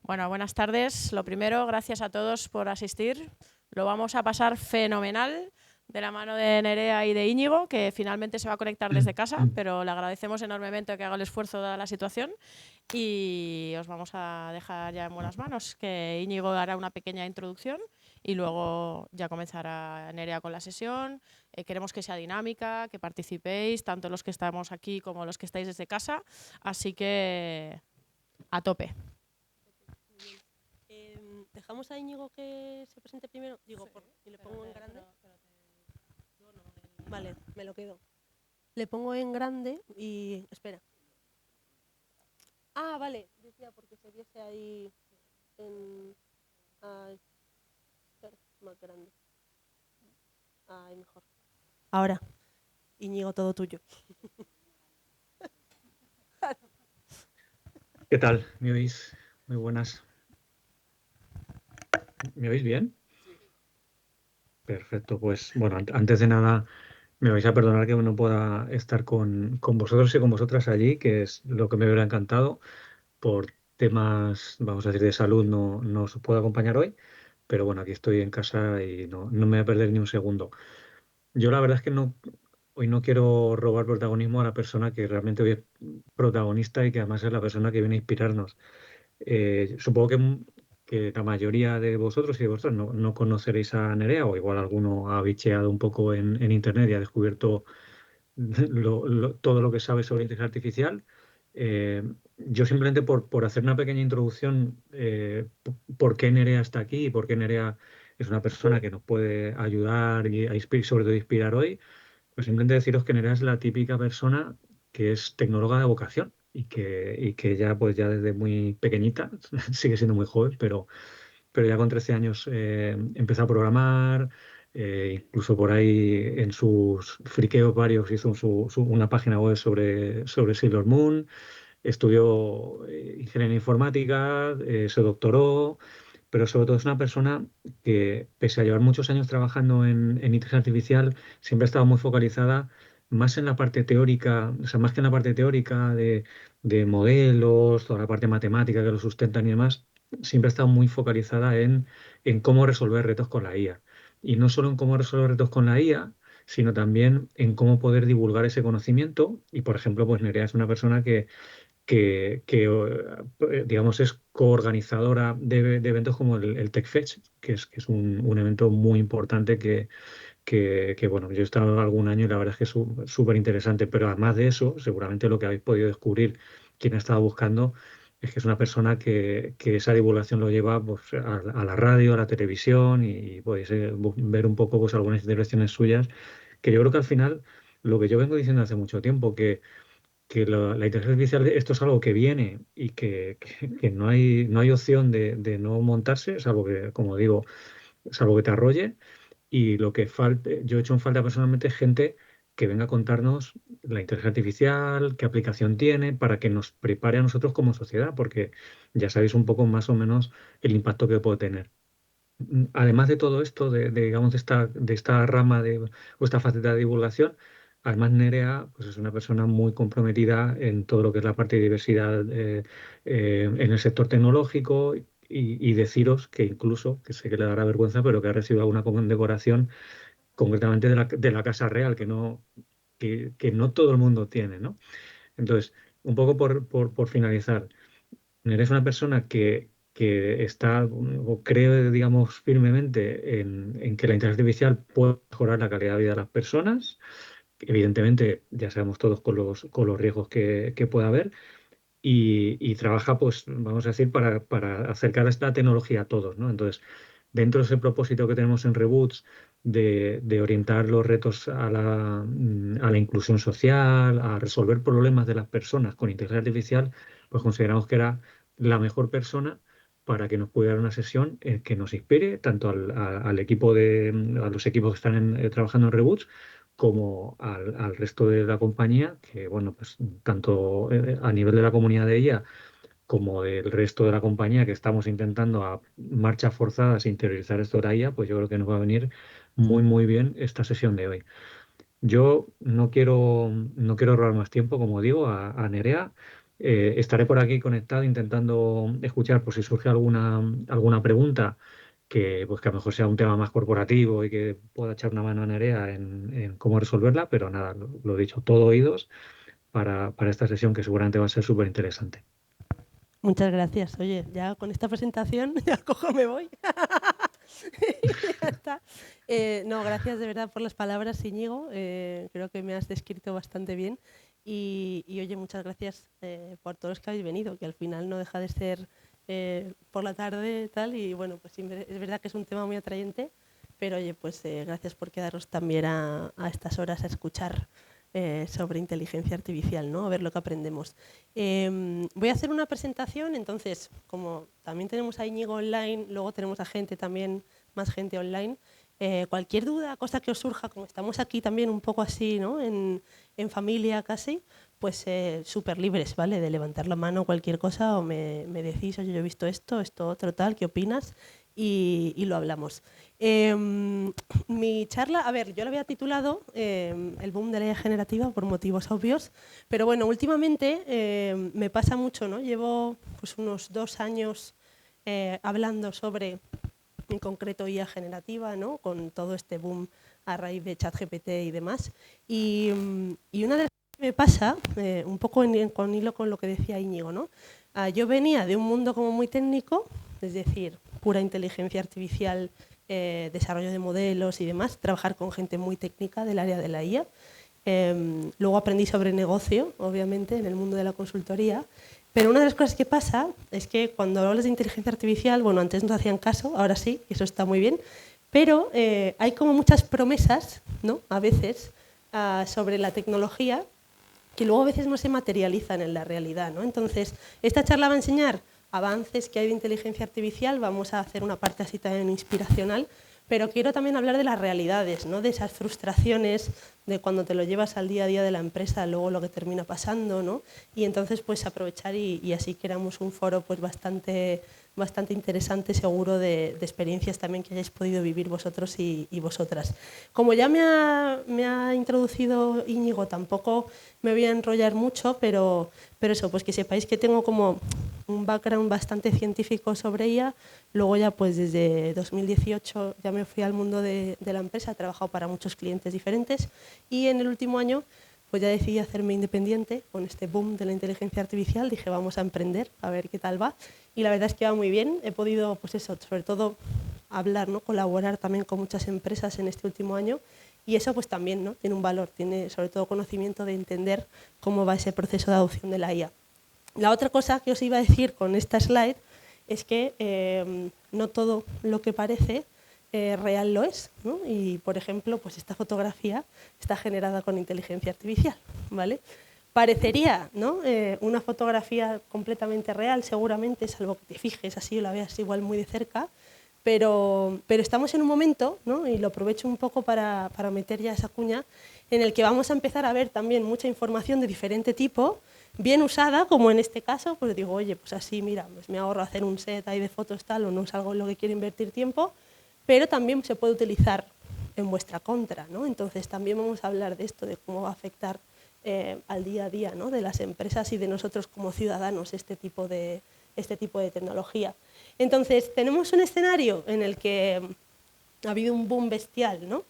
Bueno, buenas tardes. Lo primero, gracias a todos por asistir. Lo vamos a pasar fenomenal de la mano de Nerea y de Íñigo, que finalmente se va a conectar desde casa, pero le agradecemos enormemente que haga el esfuerzo dada la situación y os vamos a dejar ya en buenas manos, que Íñigo hará una pequeña introducción y luego ya comenzará Nerea con la sesión. Queremos que sea dinámica, que participéis, tanto los que estamos aquí como los que estáis desde casa, así que a tope. ¿Dejamos a Íñigo que se presente primero? Digo, y le pongo en grande. Vale, me lo quedo. Le pongo en grande y... Espera. Ah, vale. Decía porque se viese ahí en... Ay, espera, más grande. Ay, mejor. Ahora, Íñigo, todo tuyo. ¿Qué tal? ¿Me oís? Muy buenas. ¿Me oís bien? Perfecto, pues bueno, antes de nada me vais a perdonar que no pueda estar con vosotros y con vosotras allí, que es lo que me hubiera encantado. Por temas, vamos a decir, de salud no os puedo acompañar hoy, pero bueno, aquí estoy en casa y no me voy a perder ni un segundo. Yo la verdad es que hoy no quiero robar protagonismo a la persona que realmente hoy es protagonista y que además es la persona que viene a inspirarnos. Supongo que la mayoría de vosotros y de vosotros no conoceréis a Nerea, o igual alguno ha bicheado un poco en internet y ha descubierto todo lo que sabe sobre inteligencia artificial. Yo simplemente por hacer una pequeña introducción, por qué Nerea está aquí y por qué Nerea es una persona que nos puede ayudar y sobre todo inspirar hoy, pues simplemente deciros que Nerea es la típica persona que es tecnóloga de vocación y que ya pues ya desde muy pequeñita, sigue siendo muy joven, pero ya con 13 años empezó a programar, incluso por ahí en sus friqueos varios hizo una página web sobre Sailor Moon, estudió ingeniería informática, se doctoró, pero sobre todo es una persona que, pese a llevar muchos años trabajando en inteligencia artificial, siempre ha estado muy focalizada más en la parte teórica, o sea, más que en la parte teórica de modelos, toda la parte matemática que lo sustentan y demás, siempre ha estado muy focalizada en cómo resolver retos con la IA. Y no solo en cómo resolver retos con la IA, sino también en cómo poder divulgar ese conocimiento. Y, por ejemplo, pues Nerea es una persona que digamos, es coorganizadora de eventos como el TechFest, que es un evento muy importante que, bueno, yo he estado algún año y la verdad es que es súper interesante, pero además de eso, seguramente lo que habéis podido descubrir, quien ha estado buscando, es que es una persona que esa divulgación lo lleva pues, a la radio, a la televisión y podéis ver un poco pues, algunas intervenciones suyas, que yo creo que al final, lo que yo vengo diciendo hace mucho tiempo, que la inteligencia artificial, esto es algo que viene y que no hay opción de no montarse, salvo que, como digo, salvo que te arrolle. Y lo que falte, yo he hecho en falta personalmente gente que venga a contarnos la inteligencia artificial, qué aplicación tiene, para que nos prepare a nosotros como sociedad, porque ya sabéis un poco más o menos el impacto que puede tener. Además de todo esto, digamos, de esta rama o esta faceta de divulgación, además Nerea pues es una persona muy comprometida en todo lo que es la parte de diversidad en el sector tecnológico y deciros que incluso, que sé que le dará vergüenza, pero que ha recibido alguna condecoración concretamente de la Casa Real, que no todo el mundo tiene, ¿no? Entonces, un poco por finalizar. Eres una persona que está o cree, digamos, firmemente en que la inteligencia artificial puede mejorar la calidad de vida de las personas. Evidentemente, ya sabemos todos con los riesgos que puede haber. Y trabaja, pues, vamos a decir, para acercar esta tecnología a todos, ¿no? Entonces, dentro de ese propósito que tenemos en Reboots de orientar los retos a la inclusión social, a resolver problemas de las personas con inteligencia artificial, pues consideramos que era la mejor persona para que nos pudiera dar una sesión que nos inspire tanto al equipo a los equipos que están trabajando en Reboots como al resto de la compañía, que bueno, pues tanto a nivel de la comunidad de ella como del resto de la compañía que estamos intentando a marchas forzadas interiorizar esto de la IA, pues yo creo que nos va a venir muy, muy bien esta sesión de hoy. Yo no quiero robar más tiempo, como digo, a Nerea. Estaré por aquí conectado intentando escuchar por si surge alguna pregunta pues que a lo mejor sea un tema más corporativo y que pueda echar una mano a Nerea en cómo resolverla, pero nada, lo dicho, todo oídos para esta sesión que seguramente va a ser súper interesante. Muchas gracias. Oye, ya con esta presentación ya cojo, me voy. Ya está. No, gracias de verdad por las palabras, Íñigo. Creo que me has descrito bastante bien. Y oye, muchas gracias por todos los que habéis venido, que al final no deja de ser por la tarde tal. Y bueno, pues es verdad que es un tema muy atrayente, pero oye, pues gracias por quedaros también a estas horas a escuchar sobre inteligencia artificial, ¿no? A ver lo que aprendemos. Voy a hacer una presentación, entonces, como también tenemos a Íñigo online, luego tenemos a gente también, más gente online. Cualquier duda, cosa que os surja, como estamos aquí también un poco así, ¿no? En familia casi, pues súper libres, ¿vale? De levantar la mano, cualquier cosa, o me decís, oye, yo he visto esto otro, tal, ¿qué opinas? Y lo hablamos. Mi charla, a ver, yo la había titulado El boom de la IA generativa por motivos obvios, pero bueno, últimamente me pasa mucho, ¿no? Llevo pues unos 2 años hablando sobre, en concreto, IA generativa, ¿no? Con todo este boom a raíz de ChatGPT y demás. Y una de las cosas que me pasa, un poco con hilo con lo que decía Íñigo, ¿no? Yo venía de un mundo como muy técnico, es decir, pura inteligencia artificial, desarrollo de modelos y demás, trabajar con gente muy técnica del área de la IA. Luego aprendí sobre negocio, obviamente, en el mundo de la consultoría. Pero una de las cosas que pasa es que cuando hablas de inteligencia artificial, bueno, antes no hacían caso, ahora sí, y eso está muy bien, pero hay como muchas promesas, ¿no? A veces, sobre la tecnología que luego a veces no se materializan en la realidad, ¿no? Entonces, esta charla va a enseñar avances que hay de inteligencia artificial, vamos a hacer una parte así también inspiracional, pero quiero también hablar de las realidades, ¿no? De esas frustraciones, de cuando te lo llevas al día a día de la empresa, luego lo que termina pasando, ¿no? Y entonces pues aprovechar y así creamos un foro pues bastante interesante, seguro, de experiencias también que hayáis podido vivir vosotros y vosotras. Como ya me ha introducido Íñigo, tampoco me voy a enrollar mucho, pero eso, pues que sepáis que tengo como un background bastante científico sobre ella. Luego ya pues desde 2018 ya me fui al mundo de la empresa, he trabajado para muchos clientes diferentes y en el último año pues ya decidí hacerme independiente con este boom de la inteligencia artificial. Dije, vamos a emprender, a ver qué tal va. Y la verdad es que va muy bien. He podido, pues eso, sobre todo hablar, ¿no? Colaborar también con muchas empresas en este último año. Y eso pues también, ¿no? Tiene un valor, tiene sobre todo conocimiento de entender cómo va ese proceso de adopción de la IA. La otra cosa que os iba a decir con esta slide es que no todo lo que parece real lo es, ¿no? Y, por ejemplo, pues esta fotografía está generada con inteligencia artificial, ¿vale? Parecería, ¿no? Una fotografía completamente real, seguramente, salvo que te fijes así o la veas igual muy de cerca, pero estamos en un momento, ¿no? Y lo aprovecho un poco para meter ya esa cuña, en el que vamos a empezar a ver también mucha información de diferente tipo, bien usada, como en este caso, pues digo, oye, pues así, mira, pues me ahorro hacer un set ahí de fotos tal, o no es algo en lo que quiero invertir tiempo, pero también se puede utilizar en vuestra contra, ¿no? Entonces también vamos a hablar de esto, de cómo va a afectar al día a día, ¿no? De las empresas y de nosotros como ciudadanos este tipo de tecnología. Entonces tenemos un escenario en el que ha habido un boom bestial, ¿no?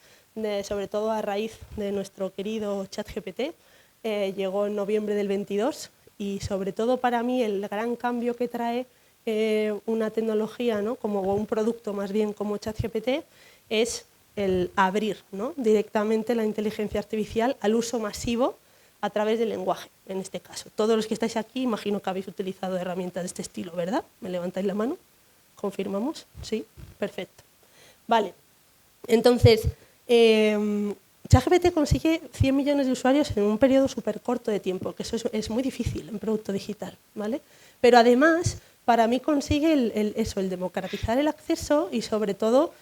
Sobre todo a raíz de nuestro querido ChatGPT, llegó en noviembre del 22 y sobre todo para mí el gran cambio que trae una tecnología, ¿no? Como un producto más bien como ChatGPT, es el abrir, ¿no? Directamente la inteligencia artificial al uso masivo a través del lenguaje, en este caso. Todos los que estáis aquí, imagino que habéis utilizado herramientas de este estilo, ¿verdad? ¿Me levantáis la mano? ¿Confirmamos? Sí, perfecto. Vale, entonces, ChatGPT consigue 100 millones de usuarios en un periodo súper corto de tiempo, que eso es muy difícil en producto digital, ¿vale? Pero además, para mí consigue el democratizar el acceso y sobre todo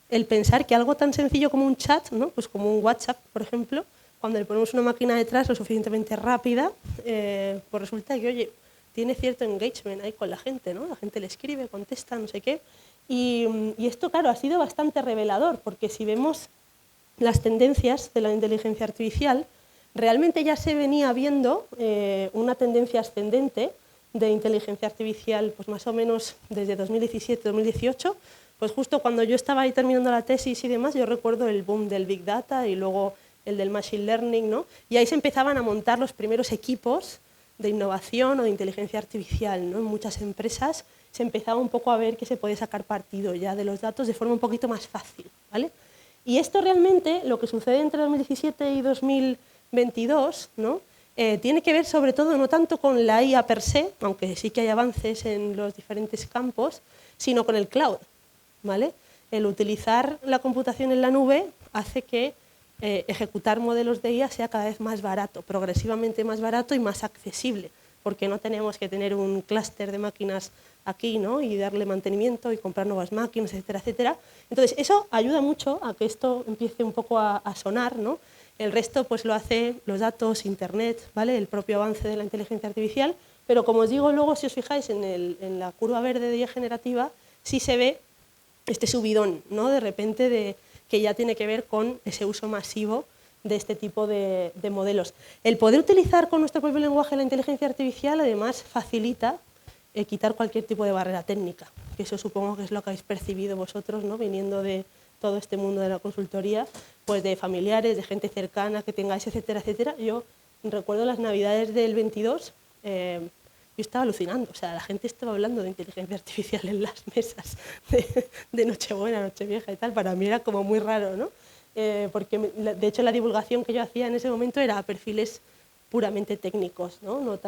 el pensar que algo tan sencillo como un chat, ¿no? Pues como un WhatsApp, por ejemplo, cuando le ponemos una máquina detrás lo suficientemente rápida, pues resulta que, oye, tiene cierto engagement ahí con la gente, ¿no? La gente le escribe, contesta, no sé qué. Y esto, claro, ha sido bastante revelador, porque si vemos las tendencias de la inteligencia artificial, realmente ya se venía viendo una tendencia ascendente de inteligencia artificial, pues más o menos desde 2017-2018, pues justo cuando yo estaba ahí terminando la tesis y demás, yo recuerdo el boom del Big Data y luego el del Machine Learning, ¿no? Y ahí se empezaban a montar los primeros equipos de innovación o de inteligencia artificial, ¿no? En muchas empresas se empezaba un poco a ver que se podía sacar partido ya de los datos de forma un poquito más fácil, ¿vale? Y esto realmente, lo que sucede entre 2017 y 2022, ¿no? Tiene que ver sobre todo no tanto con la IA per se, aunque sí que hay avances en los diferentes campos, sino con el cloud, ¿vale? El utilizar la computación en la nube hace que ejecutar modelos de IA sea cada vez más barato, progresivamente más barato y más accesible, porque no tenemos que tener un clúster de máquinas aquí, ¿no? Y darle mantenimiento y comprar nuevas máquinas, etcétera, etcétera. Entonces, eso ayuda mucho a que esto empiece un poco a sonar, ¿no? El resto pues lo hace los datos, Internet, ¿vale? El propio avance de la inteligencia artificial, pero como os digo luego, si os fijáis en la curva verde de IA generativa, sí se ve este subidón, ¿no? De repente que ya tiene que ver con ese uso masivo de este tipo de modelos. El poder utilizar con nuestro propio lenguaje la inteligencia artificial además facilita quitar cualquier tipo de barrera técnica, que eso supongo que es lo que habéis percibido vosotros, ¿no? Viniendo de todo este mundo de la consultoría, pues de familiares, de gente cercana que tengáis, etcétera, etcétera. Yo recuerdo las navidades del 22, yo estaba alucinando, o sea, la gente estaba hablando de inteligencia artificial en las mesas de Nochebuena, Nochevieja y tal. Para mí era como muy raro, ¿no? Porque de hecho la divulgación que yo hacía en ese momento era a perfiles puramente técnicos, ¿no? No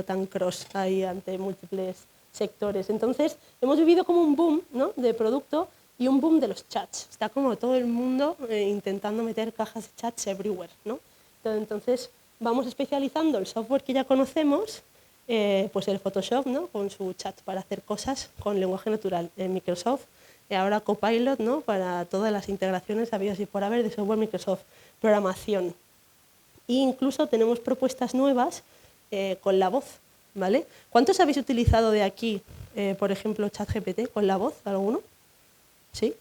tan cross ahí ante múltiples sectores. Entonces, hemos vivido como un boom, ¿no? De producto y un boom de los chats. Está como todo el mundo intentando meter cajas de chats everywhere, ¿no? Entonces, vamos especializando el software que ya conocemos, pues el Photoshop, ¿no? Con su chat para hacer cosas con lenguaje natural en Microsoft, y ahora Copilot, ¿no? Para todas las integraciones habidas y por haber de software Microsoft, programación. E incluso tenemos propuestas nuevas con la voz, ¿vale? ¿Cuántos habéis utilizado de aquí, por ejemplo, ChatGPT con la voz? ¿Alguno? ¿Sí?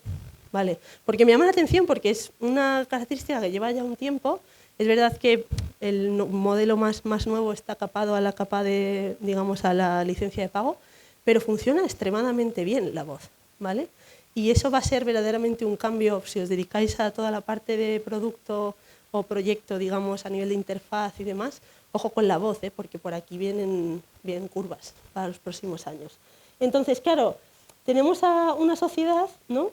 Vale. Porque me llama la atención porque es una característica que lleva ya un tiempo. Es verdad que el modelo más nuevo está capado a la capa de, digamos, a la licencia de pago, pero funciona extremadamente bien la voz, ¿vale? Y eso va a ser verdaderamente un cambio si os dedicáis a toda la parte de producto o proyecto, digamos, a nivel de interfaz y demás. Ojo con la voz, porque por aquí vienen curvas para los próximos años. Entonces, claro, tenemos a una sociedad, ¿no?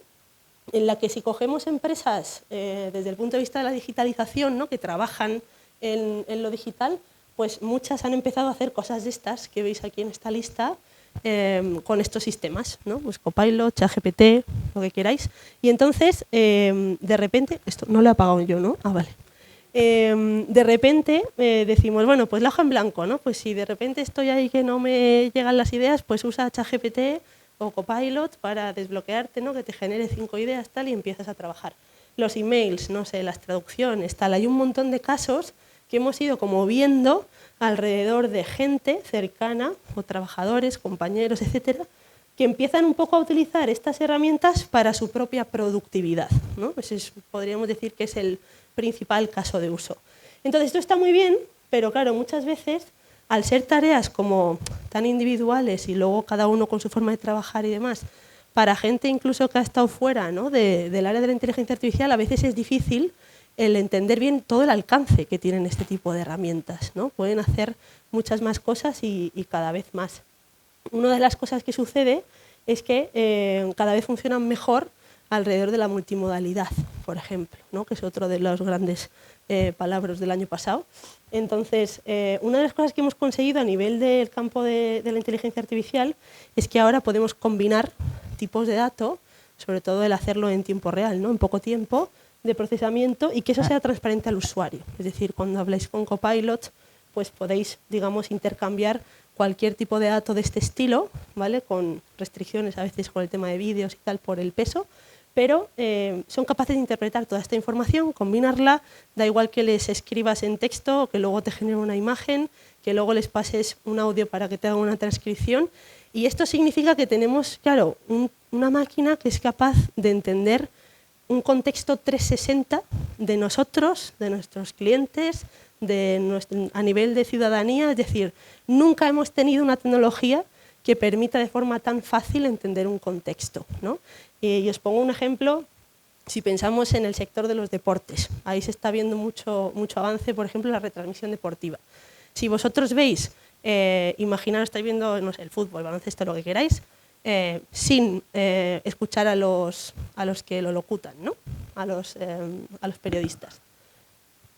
En la que si cogemos empresas desde el punto de vista de la digitalización, ¿no? Que trabajan en lo digital, pues muchas han empezado a hacer cosas de estas que veis aquí en esta lista con estos sistemas, ¿no? Pues Copilot, ChatGPT, lo que queráis. Y entonces, de repente, esto no lo he apagado yo, ¿no? Ah, vale. De repente decimos, bueno, pues la hoja en blanco, ¿no? Pues si de repente estoy ahí que no me llegan las ideas, pues usa ChatGPT o Copilot para desbloquearte, ¿no? Que te genere 5 ideas tal y empiezas a trabajar. Los emails, no sé, las traducciones, tal. Hay un montón de casos que hemos ido como viendo alrededor de gente cercana o trabajadores, compañeros, etcétera, que empiezan un poco a utilizar estas herramientas para su propia productividad, ¿no? Ese podríamos decir que es el principal caso de uso. Entonces, esto está muy bien, pero claro, muchas veces, al ser tareas como tan individuales y luego cada uno con su forma de trabajar y demás, para gente incluso que ha estado fuera, ¿no? del área de la inteligencia artificial, a veces es difícil el entender bien todo el alcance que tienen este tipo de herramientas, ¿no? Pueden hacer muchas más cosas y cada vez más. Una de las cosas que sucede es que cada vez funcionan mejor alrededor de la multimodalidad, por ejemplo, ¿no? Que es otro de los grandes palabras del año pasado. Entonces, una de las cosas que hemos conseguido a nivel del campo de la inteligencia artificial es que ahora podemos combinar tipos de datos, sobre todo el hacerlo en tiempo real, ¿no? En poco tiempo de procesamiento y que eso sea transparente al usuario. Es decir, cuando habláis con Copilot, pues podéis, digamos, intercambiar cualquier tipo de dato de este estilo, ¿vale? Con restricciones a veces con el tema de vídeos y tal por el peso, pero son capaces de interpretar toda esta información, combinarla, da igual que les escribas en texto o que luego te genere una imagen, que luego les pases un audio para que te haga una transcripción. Y esto significa que tenemos, claro, una máquina que es capaz de entender un contexto 360 de nosotros, de nuestros clientes, a nivel de ciudadanía, es decir, nunca hemos tenido una tecnología que permita de forma tan fácil entender un contexto, ¿no? Y os pongo un ejemplo, si pensamos en el sector de los deportes, ahí se está viendo mucho avance, por ejemplo, en la retransmisión deportiva. Si vosotros veis, imaginaros, estáis viendo, no sé, el fútbol, baloncesto, lo que queráis, sin escuchar a los que lo locutan, ¿no? A los periodistas.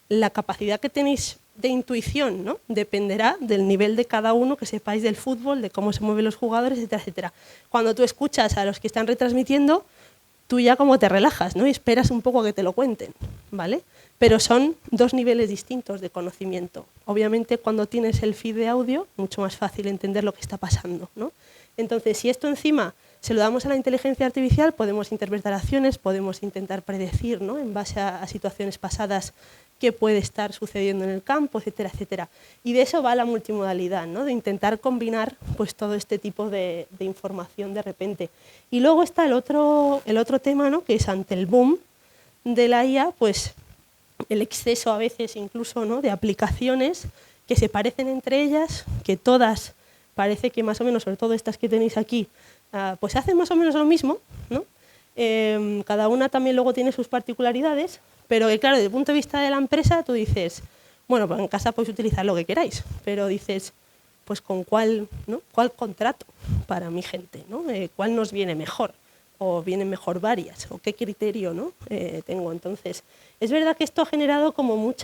La capacidad que tenéis de intuición, ¿no? Dependerá del nivel de cada uno que sepáis del fútbol, de cómo se mueven los jugadores, etcétera, etcétera. Cuando tú escuchas a los que están retransmitiendo, tú ya como te relajas, ¿no? Y esperas un poco a que te lo cuenten, ¿vale? Pero son dos niveles distintos de conocimiento. Obviamente, cuando tienes el feed de audio, mucho más fácil entender lo que está pasando, ¿no? Entonces, si esto encima se lo damos a la inteligencia artificial, podemos interpretar acciones, podemos intentar predecir, ¿no? En base a situaciones pasadas qué puede estar sucediendo en el campo, etcétera, etcétera. Y de eso va la multimodalidad, ¿no? De intentar combinar pues, todo este tipo de información de repente. Y luego está el otro tema, ¿no? Que es ante el boom de la IA, pues el exceso a veces incluso, ¿no? De aplicaciones que se parecen entre ellas, que todas parece que más o menos, sobre todo estas que tenéis aquí, pues hacen más o menos lo mismo, ¿no? Cada una también luego tiene sus particularidades, pero que claro, desde el punto de vista de la empresa tú dices, bueno, pues en casa podéis utilizar lo que queráis, pero dices, pues con cuál, ¿no? ¿Cuál contrato para mi gente, ¿no? ¿Cuál nos viene mejor? ¿O vienen mejor varias? ¿O qué criterio, ¿no? Tengo? Entonces, es verdad que esto ha generado como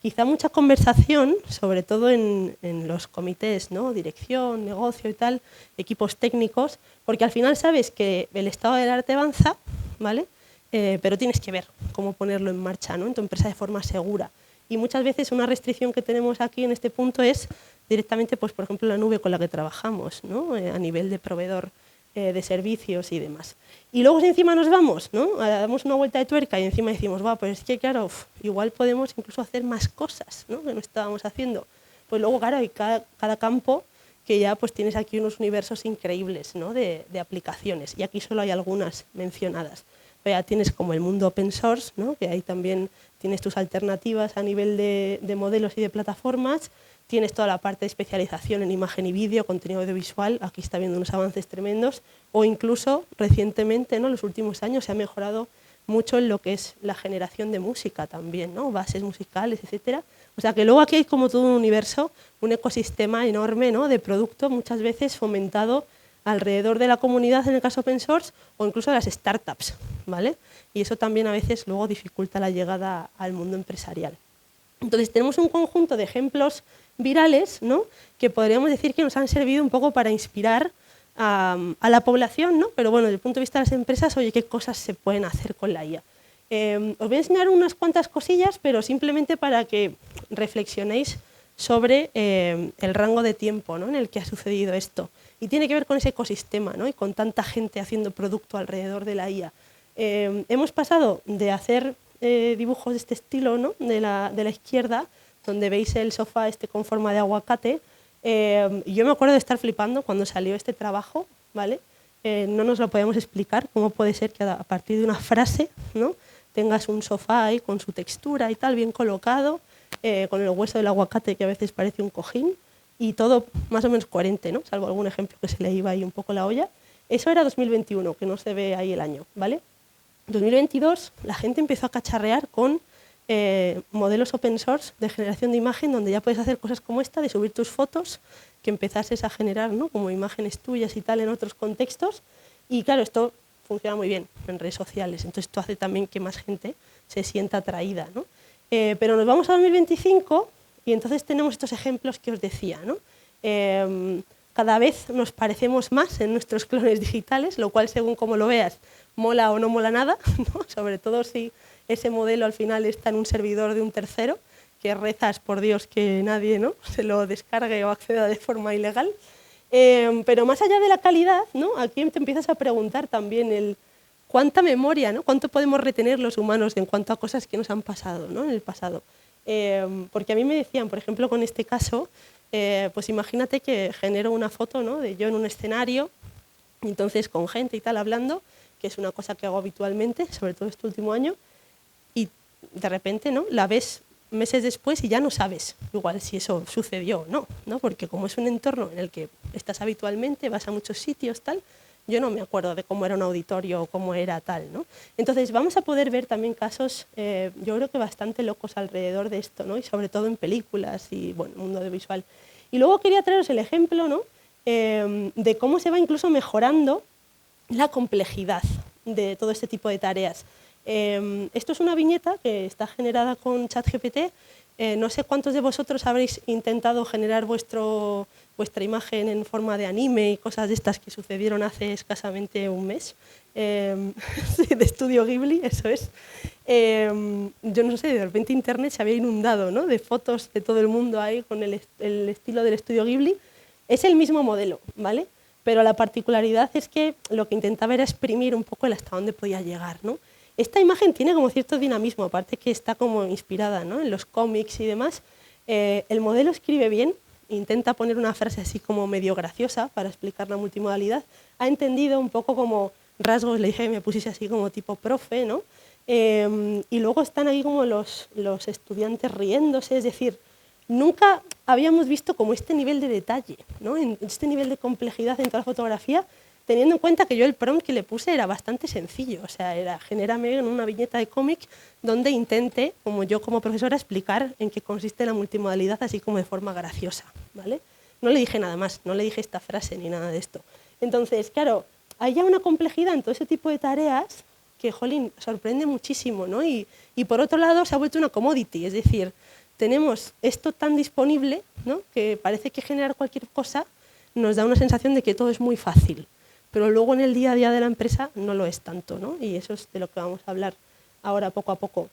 quizá mucha conversación, sobre todo en los comités, ¿no? Dirección, negocio y tal, equipos técnicos, porque al final sabes que el estado del arte avanza, ¿vale? Pero tienes que ver cómo ponerlo en marcha, ¿no? En tu empresa de forma segura. Y muchas veces una restricción que tenemos aquí en este punto es directamente, pues, por ejemplo, la nube con la que trabajamos, ¿no? A nivel de proveedor de servicios y demás. Y luego si encima nos vamos, ¿no? Damos una vuelta de tuerca y encima decimos, va, pues es que claro, igual podemos incluso hacer más cosas, ¿no? Que no estábamos haciendo. Pues luego, claro, hay cada campo que ya pues tienes aquí unos universos increíbles, ¿no? de aplicaciones. Y aquí solo hay algunas mencionadas. Pero ya tienes como el mundo open source, ¿no? Que ahí también tienes tus alternativas a nivel de modelos y de plataformas. Tienes toda la parte de especialización en imagen y vídeo, contenido audiovisual, aquí está viendo unos avances tremendos, o incluso recientemente, ¿no? En los últimos años se ha mejorado mucho en lo que es la generación de música también, ¿no? Bases musicales, etcétera. O sea que luego aquí hay como todo un universo, un ecosistema enorme, ¿no? De producto, muchas veces fomentado alrededor de la comunidad en el caso open source o incluso de las startups, ¿vale? Y eso también a veces luego dificulta la llegada al mundo empresarial. Entonces tenemos un conjunto de ejemplos virales, ¿no? Que podríamos decir que nos han servido un poco para inspirar a la población, ¿no? Pero bueno, desde el punto de vista de las empresas, oye, ¿qué cosas se pueden hacer con la IA? Os voy a enseñar unas cuantas cosillas, pero simplemente para que reflexionéis sobre el rango de tiempo, ¿no? En el que ha sucedido esto. Y tiene que ver con ese ecosistema, ¿no? Y con tanta gente haciendo producto alrededor de la IA. Hemos pasado de hacer dibujos de este estilo, ¿no? de la izquierda, donde veis el sofá con forma de aguacate. Yo me acuerdo de estar flipando cuando salió este trabajo, ¿vale? No nos lo podemos explicar cómo puede ser que a partir de una frase, ¿no? Tengas un sofá ahí con su textura y tal, bien colocado, con el hueso del aguacate que a veces parece un cojín, y todo más o menos coherente, ¿no? Salvo algún ejemplo que se le iba ahí un poco la olla. Eso era 2021, que no se ve ahí el año, ¿vale? 2022 la gente empezó a cacharrear con modelos open source de generación de imagen, donde ya puedes hacer cosas como esta, de subir tus fotos, que empezases a generar, ¿no? Como imágenes tuyas y tal en otros contextos. Y claro, esto funciona muy bien en redes sociales, entonces esto hace también que más gente se sienta atraída, ¿no? Pero nos vamos a 2025 y entonces tenemos estos ejemplos que os decía, ¿no? Cada vez nos parecemos más en nuestros clones digitales, lo cual, según como lo veas, mola o no mola nada, ¿no? Sobre todo si ese modelo al final está en un servidor de un tercero, que rezas por Dios que nadie, ¿no? se lo descargue o acceda de forma ilegal. Pero más allá de la calidad, ¿no? Aquí te empiezas a preguntar también cuánta memoria, ¿no? Cuánto podemos retener los humanos en cuanto a cosas que nos han pasado, ¿no? En el pasado. Porque a mí me decían, por ejemplo, con este caso, pues imagínate que genero una foto, ¿no? De yo en un escenario, entonces con gente y tal hablando, que es una cosa que hago habitualmente, sobre todo este último año, y de repente, ¿no? La ves meses después y ya no sabes igual si eso sucedió o no, ¿no? Porque como es un entorno en el que estás habitualmente, vas a muchos sitios, tal, yo no me acuerdo de cómo era un auditorio o cómo era tal, ¿no? Entonces vamos a poder ver también casos, yo creo que bastante locos alrededor de esto, ¿no? Y sobre todo en películas y, bueno, el mundo audiovisual. Y luego quería traeros el ejemplo, ¿no? De cómo se va incluso mejorando la complejidad de todo este tipo de tareas. Esto es una viñeta que está generada con ChatGPT. No sé cuántos de vosotros habréis intentado generar vuestra imagen en forma de anime y cosas de estas que sucedieron hace escasamente un mes. Sí, de Estudio Ghibli, eso es. Yo no sé, de repente Internet se había inundado, ¿no? De fotos de todo el mundo ahí con el estilo del Estudio Ghibli. Es el mismo modelo, ¿vale? Pero la particularidad es que lo que intentaba era exprimir un poco el hasta dónde podía llegar, ¿no? Esta imagen tiene como cierto dinamismo, aparte que está como inspirada, ¿no? En los cómics y demás. El modelo escribe bien, intenta poner una frase así como medio graciosa para explicar la multimodalidad. Ha entendido un poco como rasgos, le dije que me pusiese así como tipo profe, ¿no? Y luego están ahí como los estudiantes riéndose, es decir, nunca habíamos visto como este nivel de detalle, ¿no? Este nivel de complejidad en toda la fotografía, teniendo en cuenta que yo el prompt que le puse era bastante sencillo, o sea, era genérame una viñeta de cómic donde intente, como yo como profesora, explicar en qué consiste la multimodalidad así como de forma graciosa, ¿vale? No le dije nada más, no le dije esta frase ni nada de esto. Entonces, claro, hay ya una complejidad en todo ese tipo de tareas que, jolín, sorprende muchísimo, ¿no? Y por otro lado se ha vuelto una commodity, es decir, tenemos esto tan disponible, ¿no? Que parece que generar cualquier cosa nos da una sensación de que todo es muy fácil. Pero luego en el día a día de la empresa no lo es tanto, ¿no? Y eso es de lo que vamos a hablar ahora poco a poco.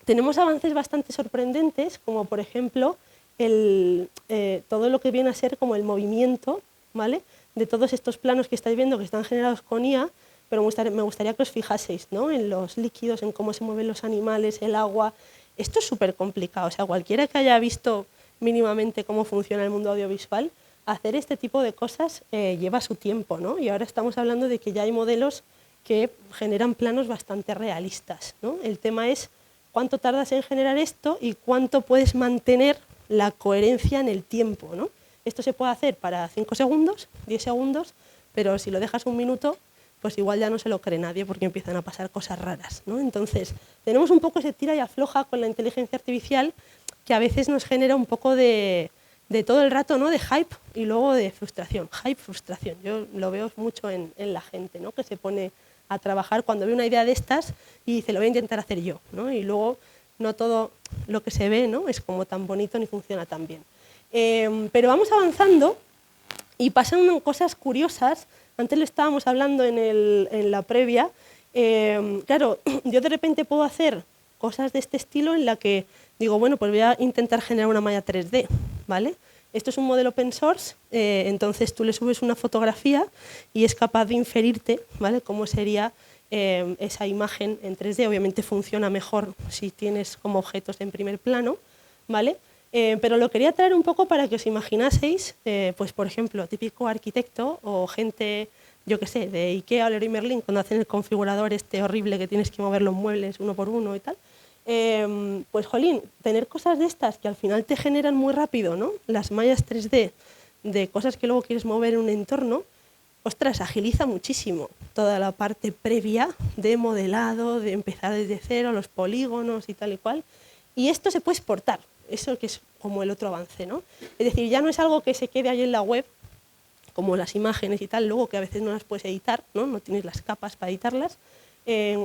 Tenemos avances bastante sorprendentes, como por ejemplo todo lo que viene a ser como el movimiento, ¿vale? De todos estos planos que estáis viendo que están generados con IA, pero me gustaría que os fijaseis, ¿no? En los líquidos, en cómo se mueven los animales, el agua. Esto es súper complicado, o sea, cualquiera que haya visto mínimamente cómo funciona el mundo audiovisual, hacer este tipo de cosas lleva su tiempo, ¿no? Y ahora estamos hablando de que ya hay modelos que generan planos bastante realistas, ¿no? El tema es cuánto tardas en generar esto y cuánto puedes mantener la coherencia en el tiempo, ¿no? Esto se puede hacer para 5 segundos, 10 segundos, pero si lo dejas un minuto, pues igual ya no se lo cree nadie porque empiezan a pasar cosas raras, ¿no? Entonces, tenemos un poco ese tira y afloja con la inteligencia artificial que a veces nos genera un poco de todo el rato, ¿no? De hype y luego de frustración. Hype, frustración. Yo lo veo mucho en la gente, ¿no? Que se pone a trabajar cuando ve una idea de estas y dice, lo voy a intentar hacer yo, ¿no? Y luego no todo lo que se ve, ¿no? Es como tan bonito ni funciona tan bien. Pero vamos avanzando y pasan cosas curiosas. Antes lo estábamos hablando en la previa. Claro, yo de repente puedo hacer cosas de este estilo en la que digo, bueno, pues voy a intentar generar una malla 3D, ¿vale? Esto es un modelo open source, entonces tú le subes una fotografía y es capaz de inferirte, ¿vale? Cómo sería esa imagen en 3D. Obviamente funciona mejor si tienes como objetos en primer plano, ¿vale? Pero lo quería traer un poco para que os imaginaseis, pues por ejemplo, típico arquitecto o gente, yo qué sé, de Ikea o Leroy Merlin, cuando hacen el configurador este horrible que tienes que mover los muebles uno por uno y tal. Pues jolín, tener cosas de estas que al final te generan muy rápido, ¿no? Las mallas 3D de cosas que luego quieres mover en un entorno, ostras, agiliza muchísimo toda la parte previa de modelado, de empezar desde cero, los polígonos y tal y cual. Y esto se puede exportar, eso que es como el otro avance, ¿no? Es decir, ya no es algo que se quede ahí en la web, como las imágenes y tal, luego que a veces no las puedes editar, ¿no? No tienes las capas para editarlas.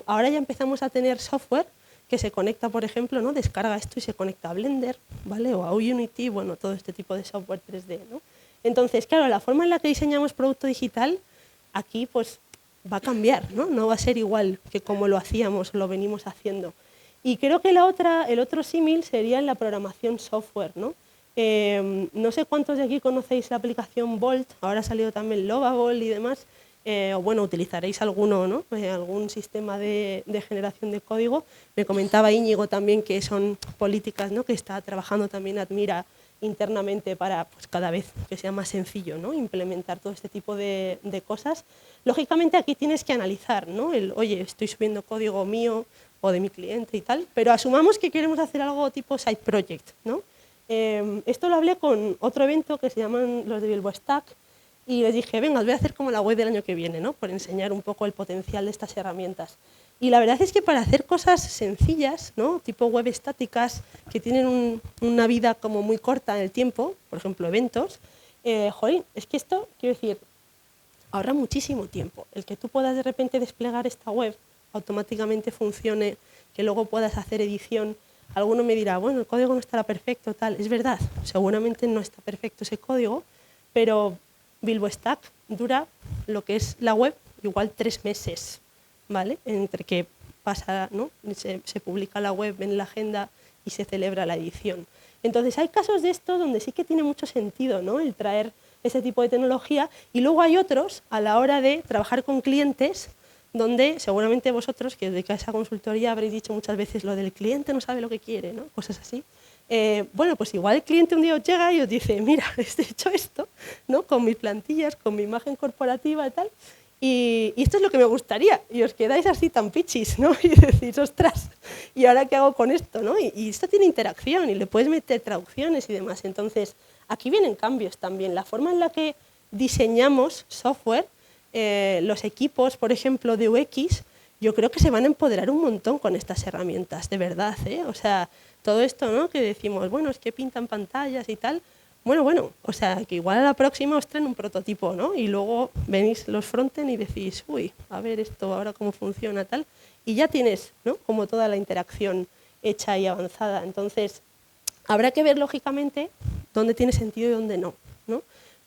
Ahora ya empezamos a tener software que se conecta, por ejemplo, ¿no? Descarga esto y se conecta a Blender, ¿vale? O a Unity, bueno, todo este tipo de software 3D, ¿no? Entonces, claro, la forma en la que diseñamos producto digital aquí pues va a cambiar, ¿no? No va a ser igual que como lo hacíamos, lo venimos haciendo. Y creo que el otro símil sería en la programación software, ¿no? No sé cuántos de aquí conocéis la aplicación Bolt, ahora ha salido también Lovable y demás, o bueno, utilizaréis alguno, ¿no? Algún sistema de generación de código. Me comentaba Íñigo también que son políticas, ¿no? Que está trabajando también Admira internamente para pues, cada vez que sea más sencillo, ¿no? Implementar todo este tipo de cosas. Lógicamente aquí tienes que analizar, ¿no? Oye, estoy subiendo código mío o de mi cliente y tal, pero asumamos que queremos hacer algo tipo side project, ¿no? Esto lo hablé con otro evento que se llaman los de Bilbo Stack y les dije, venga, os voy a hacer como la web del año que viene, ¿no? Por enseñar un poco el potencial de estas herramientas. Y la verdad es que para hacer cosas sencillas, ¿no? Tipo web estáticas que tienen una vida como muy corta en el tiempo, por ejemplo, eventos, jolín, es que esto, quiero decir, ahorra muchísimo tiempo. El que tú puedas de repente desplegar esta web, automáticamente funcione, que luego puedas hacer edición. Alguno me dirá, bueno, el código no estará perfecto, tal. Es verdad, seguramente no está perfecto ese código, pero Bilbo Stack dura lo que es la web igual 3 meses, ¿vale? Entre que pasa, ¿no? se publica la web en la agenda y se celebra la edición. Entonces hay casos de estos donde sí que tiene mucho sentido, ¿no? El traer ese tipo de tecnología, y luego hay otros a la hora de trabajar con clientes donde seguramente vosotros que os dedicáis a consultoría habréis dicho muchas veces lo del cliente no sabe lo que quiere, ¿no? Cosas así. Bueno, pues igual el cliente un día os llega y os dice, mira, he hecho esto, ¿no? Con mis plantillas, con mi imagen corporativa y tal, y esto es lo que me gustaría, y os quedáis así tan pichis, ¿no? Y decís, ostras, ¿y ahora qué hago con esto, no? Y esto tiene interacción y le puedes meter traducciones y demás. Entonces, aquí vienen cambios también. La forma en la que diseñamos software, los equipos, por ejemplo, de UX, yo creo que se van a empoderar un montón con estas herramientas, de verdad, ¿eh? O sea, todo esto, ¿no? Que decimos, bueno, es que pintan pantallas y tal. Bueno, o sea, que igual a la próxima os traen un prototipo, ¿no? Y luego venís los frontend y decís, uy, a ver esto ahora cómo funciona, tal. Y ya tienes, ¿no? Como toda la interacción hecha y avanzada. Entonces, habrá que ver, lógicamente, dónde tiene sentido y dónde no, ¿no?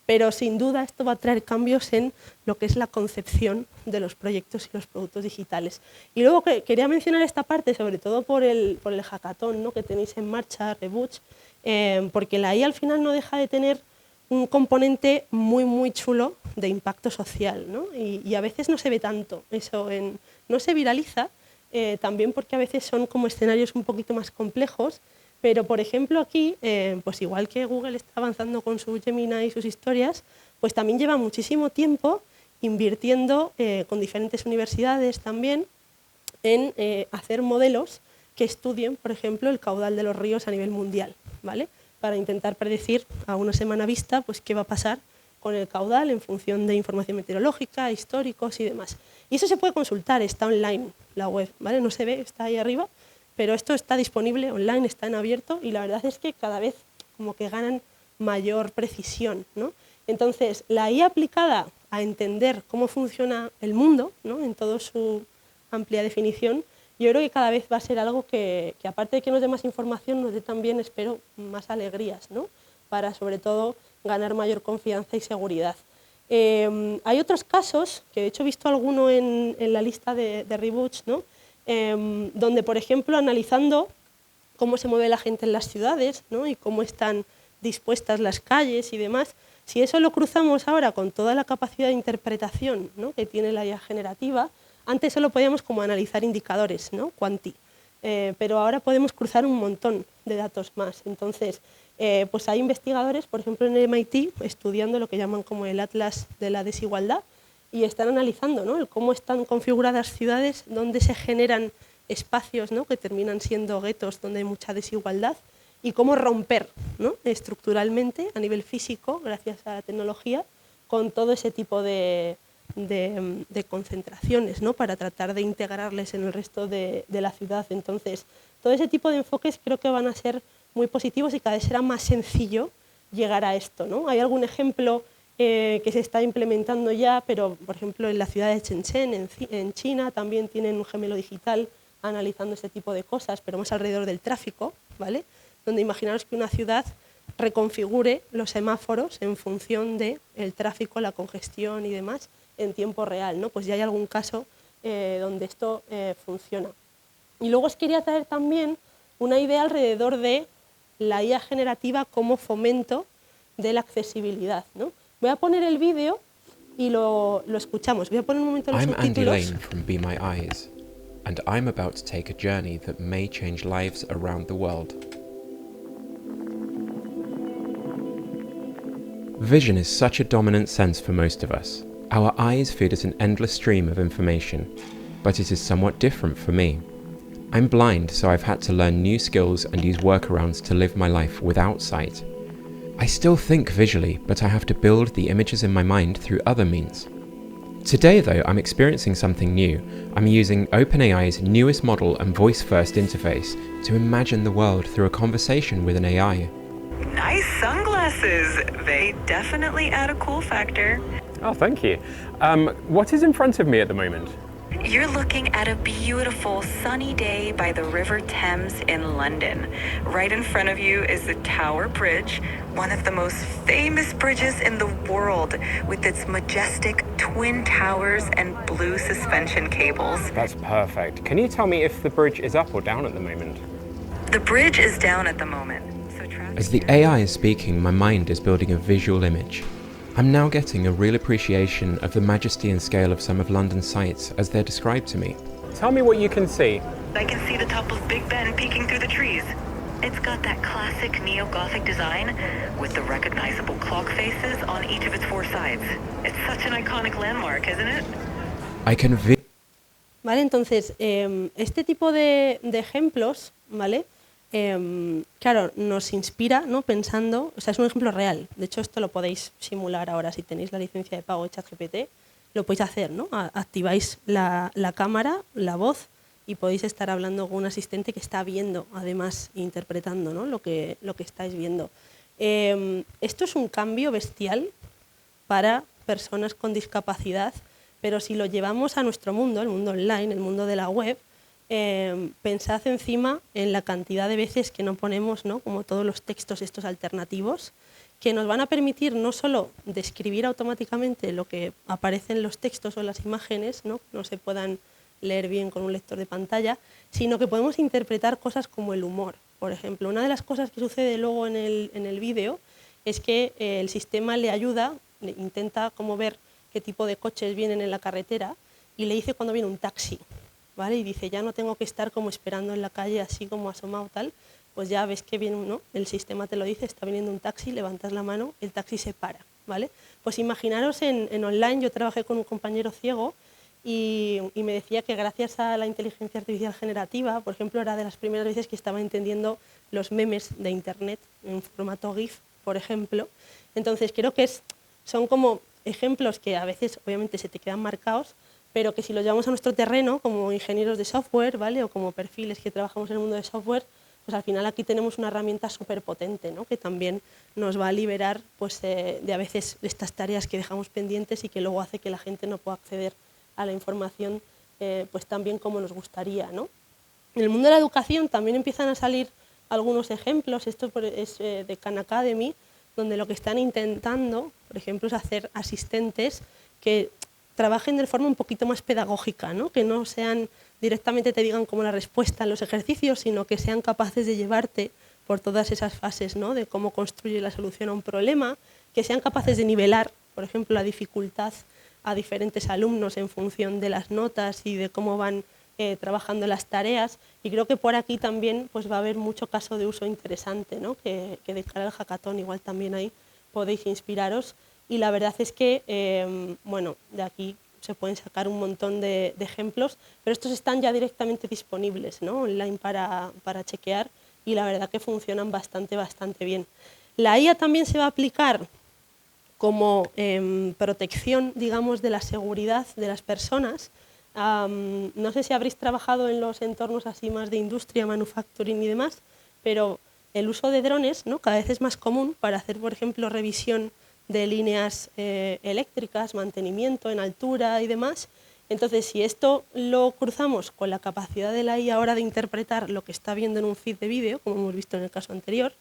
Pero sin duda esto va a traer cambios en lo que es la concepción de los proyectos y los productos digitales. Y luego quería mencionar esta parte, sobre todo por el hackathon, ¿no? Que tenéis en marcha, Reboots, porque la IA al final no deja de tener un componente muy, muy chulo de impacto social, ¿no? Y a veces no se ve tanto eso, no se viraliza, también porque a veces son como escenarios un poquito más complejos. Pero, por ejemplo, aquí, pues igual que Google está avanzando con su Gemini y sus historias, pues también lleva muchísimo tiempo invirtiendo con diferentes universidades también en hacer modelos que estudien, por ejemplo, el caudal de los ríos a nivel mundial, ¿vale? Para intentar predecir a una semana vista pues, qué va a pasar con el caudal en función de información meteorológica, históricos y demás. Y eso se puede consultar, está online la web, ¿vale? No se ve, está ahí arriba, pero esto está disponible online, está en abierto y la verdad es que cada vez como que ganan mayor precisión, ¿no? Entonces, la IA aplicada a entender cómo funciona el mundo, ¿no? En toda su amplia definición, yo creo que cada vez va a ser algo que aparte de que nos dé más información, nos dé también, espero, más alegrías, ¿no? Para, sobre todo, ganar mayor confianza y seguridad. Hay otros casos, que de hecho he visto alguno en la lista de Reboots, ¿no? Donde, por ejemplo, analizando cómo se mueve la gente en las ciudades, ¿no? Y cómo están dispuestas las calles y demás, si eso lo cruzamos ahora con toda la capacidad de interpretación, ¿no? Que tiene la IA generativa, antes solo podíamos como analizar indicadores, ¿no? Quanti, pero ahora podemos cruzar un montón de datos más. Entonces, pues hay investigadores, por ejemplo en el MIT, estudiando lo que llaman como el Atlas de la desigualdad, y están analizando, ¿no? Cómo están configuradas ciudades, dónde se generan espacios, ¿no? Que terminan siendo guetos donde hay mucha desigualdad, y cómo romper, ¿no? Estructuralmente, a nivel físico, gracias a la tecnología, con todo ese tipo de concentraciones, ¿no? Para tratar de integrarles en el resto de la ciudad. Entonces, todo ese tipo de enfoques creo que van a ser muy positivos y cada vez será más sencillo llegar a esto, ¿no? Hay algún ejemplo que se está implementando ya, pero por ejemplo en la ciudad de Shenzhen, en China, también tienen un gemelo digital analizando este tipo de cosas, pero más alrededor del tráfico, ¿vale? Donde imaginaros que una ciudad reconfigure los semáforos en función del tráfico, la congestión y demás en tiempo real, ¿no? Pues ya hay algún caso donde esto funciona. Y luego os quería traer también una idea alrededor de la IA generativa como fomento de la accesibilidad, ¿no? Voy a poner el vídeo y lo escuchamos. Voy a poner un momento los subtítulos. I'm Andy Lane from Be My Eyes, and I'm about to take a journey that may change lives around the world. Vision is such a dominant sense for most of us. Our eyes feed us an endless stream of information, but it is somewhat different for me. I'm blind, so I've had to learn new skills and use workarounds to live my life without sight. I still think visually, but I have to build the images in my mind through other means. Today though, I'm experiencing something new. I'm using OpenAI's newest model and voice-first interface to imagine the world through a conversation with an AI. Nice sunglasses. They definitely add a cool factor. Oh, thank you. What is in front of me at the moment? You're looking at a beautiful sunny day by the River Thames in London. Right in front of you is the Tower Bridge, one of the most famous bridges in the world, with its majestic twin towers and blue suspension cables. That's perfect. Can you tell me if the bridge is up or down at the moment? The bridge is down at the moment. So As the AI is speaking, my mind is building a visual image. I'm now getting a real appreciation of the majesty and scale of some of London's sights as they're described to me. Tell me what you can see. I can see the top of Big Ben peeking through the trees. It's got that classic neo-Gothic design with the recognizable clock faces on each of its four sides. It's such an iconic landmark, isn't it? I can Vale, entonces, este tipo de ejemplos, ¿vale? Claro, nos inspira, ¿no? Pensando, o sea, es un ejemplo real. De hecho, esto lo podéis simular ahora si tenéis la licencia de pago de ChatGPT, lo podéis hacer, ¿no? Activáis la cámara, la voz y podéis estar hablando con un asistente que está viendo, además, e interpretando, ¿no? lo que estáis viendo. Esto es un cambio bestial para personas con discapacidad, pero si lo llevamos a nuestro mundo, el mundo online, el mundo de la web, pensad encima en la cantidad de veces que no ponemos, ¿no? Como todos los textos estos alternativos, que nos van a permitir no solo describir automáticamente lo que aparece en los textos o en las imágenes, ¿no? No se puedan leer bien con un lector de pantalla, sino que podemos interpretar cosas como el humor. Por ejemplo, una de las cosas que sucede luego en el vídeo es que el sistema le ayuda, intenta como ver qué tipo de coches vienen en la carretera y le dice cuando viene un taxi, ¿vale? Y dice, ya no tengo que estar como esperando en la calle así como asomado tal, pues ya ves que viene, ¿no? El sistema te lo dice, está viniendo un taxi, levantas la mano, el taxi se para, ¿vale? Pues imaginaros en online, yo trabajé con un compañero ciego y me decía que gracias a la inteligencia artificial generativa, por ejemplo, era de las primeras veces que estaba entendiendo los memes de internet en formato GIF, por ejemplo. Entonces creo que son como ejemplos que a veces obviamente se te quedan marcados, pero que si los llevamos a nuestro terreno como ingenieros de software, ¿vale? O como perfiles que trabajamos en el mundo de software, pues al final aquí tenemos una herramienta súper potente, ¿no? Que también nos va a liberar pues, de a veces estas tareas que dejamos pendientes y que luego hace que la gente no pueda acceder a la información pues tan bien como nos gustaría, ¿no? En el mundo de la educación también empiezan a salir algunos ejemplos. Esto es de Khan Academy, donde lo que están intentando, por ejemplo, es hacer asistentes que trabajen de forma un poquito más pedagógica, ¿no? Que no sean directamente te digan como la respuesta en los ejercicios, sino que sean capaces de llevarte por todas esas fases, ¿no? De cómo construye la solución a un problema, que sean capaces de nivelar, por ejemplo, la dificultad a diferentes alumnos en función de las notas y de cómo van trabajando las tareas. Y creo que por aquí también pues, va a haber mucho caso de uso interesante, ¿no? que de cara al hackathon igual también ahí podéis inspiraros. Y la verdad es que, bueno, de aquí se pueden sacar un montón de ejemplos, pero estos están ya directamente disponibles, ¿no? Online para chequear y la verdad que funcionan bastante bien. La IA también se va a aplicar como protección, digamos, de la seguridad de las personas. No sé si habréis trabajado en los entornos así más de industria, manufacturing y demás, pero el uso de drones, ¿no? Cada vez es más común para hacer, por ejemplo, revisión de líneas eléctricas, mantenimiento en altura y demás. Entonces, si esto lo cruzamos con la capacidad de la IA ahora de interpretar lo que está viendo en un feed de vídeo, como hemos visto en el caso anterior,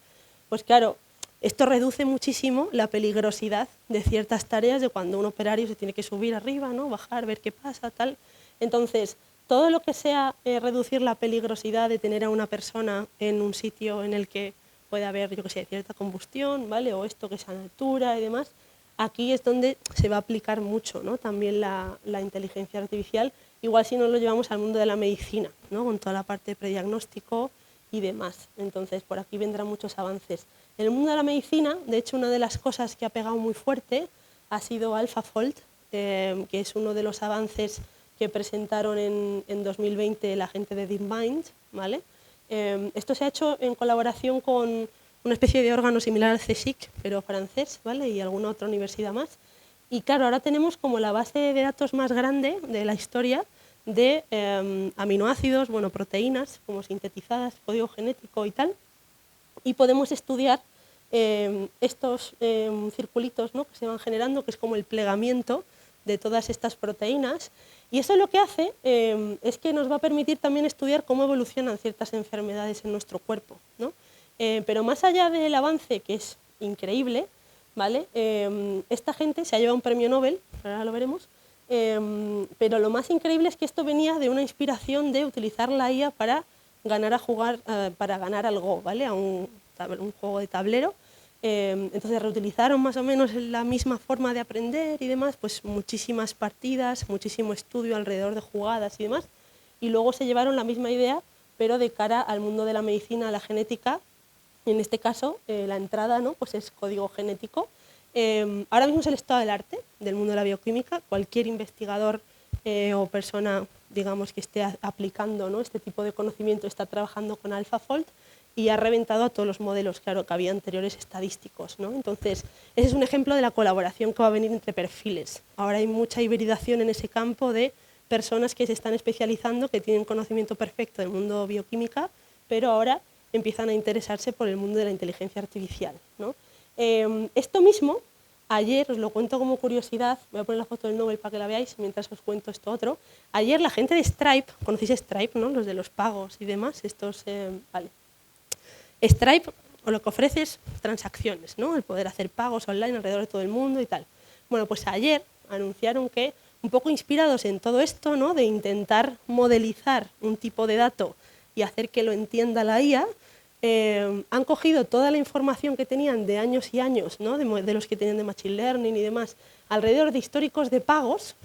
pues claro, esto reduce muchísimo la peligrosidad de ciertas tareas de cuando un operario se tiene que subir arriba, ¿no? Bajar, ver qué pasa, tal. Entonces, todo lo que sea reducir la peligrosidad de tener a una persona en un sitio en el que puede haber, yo que sé, cierta combustión, ¿vale? O esto que es a altura y demás, aquí es donde se va a aplicar mucho, ¿no? También la inteligencia artificial, igual si no lo llevamos al mundo de la medicina, ¿no? Con toda la parte de prediagnóstico y demás. Entonces, por aquí vendrán muchos avances. En el mundo de la medicina, de hecho, una de las cosas que ha pegado muy fuerte ha sido AlphaFold, que es uno de los avances que presentaron en 2020 la gente de DeepMind, ¿vale? Esto se ha hecho en colaboración con una especie de órgano similar al CSIC, pero francés, ¿vale? Y alguna otra universidad más. Y claro, ahora tenemos como la base de datos más grande de la historia de aminoácidos, bueno, proteínas como sintetizadas, código genético y tal, y podemos estudiar estos circulitos, ¿no?, que se van generando, que es como el plegamiento de todas estas proteínas, y eso lo que hace es que nos va a permitir también estudiar cómo evolucionan ciertas enfermedades en nuestro cuerpo, ¿no? Pero más allá del avance, que es increíble, ¿vale? Esta gente se ha llevado un premio Nobel, ahora lo veremos, pero lo más increíble es que esto venía de una inspiración de utilizar la IA para ganar al Go, ¿vale? A un juego de tablero. Entonces reutilizaron más o menos la misma forma de aprender y demás, pues muchísimas partidas, muchísimo estudio alrededor de jugadas y demás, y luego se llevaron la misma idea, pero de cara al mundo de la medicina, a la genética. En este caso, la entrada, ¿no?, pues es código genético. Ahora mismo es el estado del arte del mundo de la bioquímica. Cualquier investigador o persona, digamos, que esté aplicando, ¿no?, este tipo de conocimiento está trabajando con AlphaFold y ha reventado a todos los modelos, claro, que había anteriores estadísticos, ¿no? Entonces, ese es un ejemplo de la colaboración que va a venir entre perfiles. Ahora hay mucha hibridación en ese campo de personas que se están especializando, que tienen conocimiento perfecto del mundo bioquímica, pero ahora empiezan a interesarse por el mundo de la inteligencia artificial, ¿no? Esto mismo, ayer, os lo cuento como curiosidad, voy a poner la foto del Nobel para que la veáis mientras os cuento esto otro. Ayer la gente de Stripe, ¿conocéis Stripe, no?, los de los pagos y demás, estos, vale. Stripe lo que ofrece es transacciones, ¿no?, el poder hacer pagos online alrededor de todo el mundo y tal. Bueno, pues ayer anunciaron que, un poco inspirados en todo esto, ¿no?, de intentar modelizar un tipo de dato y hacer que lo entienda la IA, han cogido toda la información que tenían de años y años, ¿no?, de los que tenían de Machine Learning y demás, alrededor de históricos de pagos,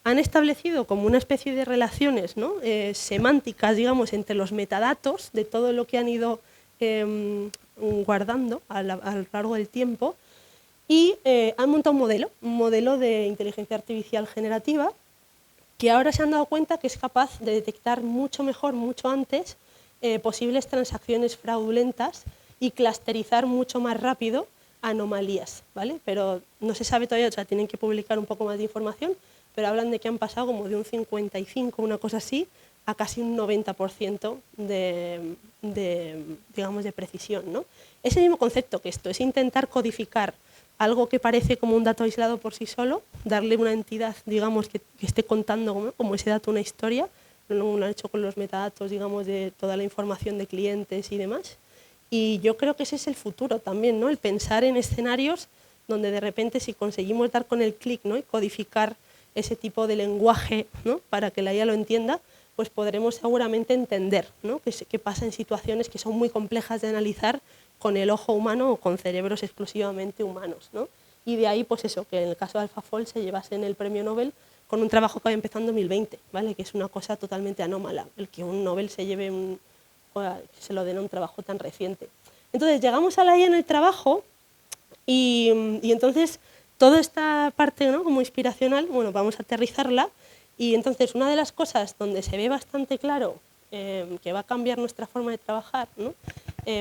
han establecido como una especie de relaciones, ¿no?, semánticas, digamos, entre los metadatos de todo lo que han ido guardando a lo largo del tiempo, y han montado un modelo de inteligencia artificial generativa que ahora se han dado cuenta que es capaz de detectar mucho mejor, mucho antes, posibles transacciones fraudulentas y clusterizar mucho más rápido anomalías, ¿vale? Pero no se sabe todavía, o sea, tienen que publicar un poco más de información, pero hablan de que han pasado como de un 55, una cosa así, a casi un 90% digamos, de precisión, ¿no? Es el mismo concepto que esto, es intentar codificar algo que parece como un dato aislado por sí solo, darle una entidad, digamos, que esté contando como ese dato una historia. Lo han hecho con los metadatos, digamos, de toda la información de clientes y demás. Y yo creo que ese es el futuro también, ¿no?, el pensar en escenarios donde de repente, si conseguimos dar con el clic, ¿no?, y codificar ese tipo de lenguaje, ¿no?, para que la IA lo entienda, pues podremos seguramente entender, ¿no?, qué pasa en situaciones que son muy complejas de analizar con el ojo humano o con cerebros exclusivamente humanos, ¿no? Y de ahí, pues eso, que en el caso de AlphaFold se llevasen el premio Nobel con un trabajo que va empezando en 2020, ¿vale?, que es una cosa totalmente anómala, el que un Nobel se lleve se lo den a un trabajo tan reciente. Entonces, llegamos a la IA en el trabajo y entonces toda esta parte, ¿no?, como inspiracional, bueno, vamos a aterrizarla, y entonces una de las cosas donde se ve bastante claro que va a cambiar nuestra forma de trabajar, ¿no?,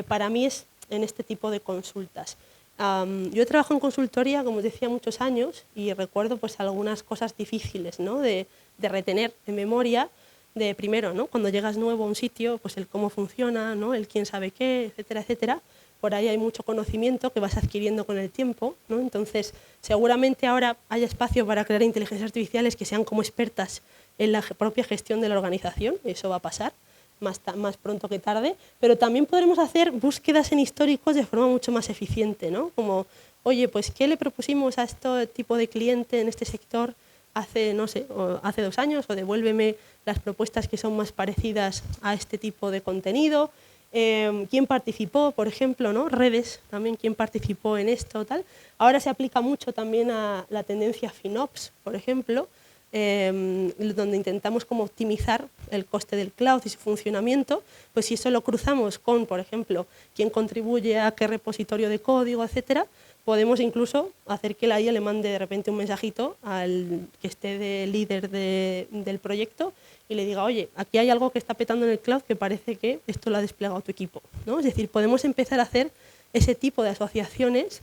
para mí es en este tipo de consultas. Yo he trabajado en consultoría, como os decía, muchos años, y recuerdo pues algunas cosas difíciles, ¿no?, de retener en memoria, de primero, ¿no?, cuando llegas nuevo a un sitio, pues el cómo funciona, ¿no?, el quién sabe qué, etcétera, etcétera. Por ahí hay mucho conocimiento que vas adquiriendo con el tiempo, ¿no? Entonces, seguramente ahora haya espacio para crear inteligencias artificiales que sean como expertas en la propia gestión de la organización, eso va a pasar más pronto que tarde, pero también podremos hacer búsquedas en históricos de forma mucho más eficiente, ¿no? Como, oye, pues ¿qué le propusimos a este tipo de cliente en este sector hace, no sé, hace 2 años? O devuélveme las propuestas que son más parecidas a este tipo de contenido. ¿Quién participó, por ejemplo, ¿no? Redes, también quién participó en esto, tal. Ahora se aplica mucho también a la tendencia FinOps, por ejemplo, donde intentamos como optimizar el coste del cloud y su funcionamiento, pues si eso lo cruzamos con, por ejemplo, quién contribuye a qué repositorio de código, etcétera, podemos incluso hacer que la IA le mande de repente un mensajito al que esté de líder del proyecto y le diga, oye, aquí hay algo que está petando en el cloud que parece que esto lo ha desplegado tu equipo, ¿no? Es decir, podemos empezar a hacer ese tipo de asociaciones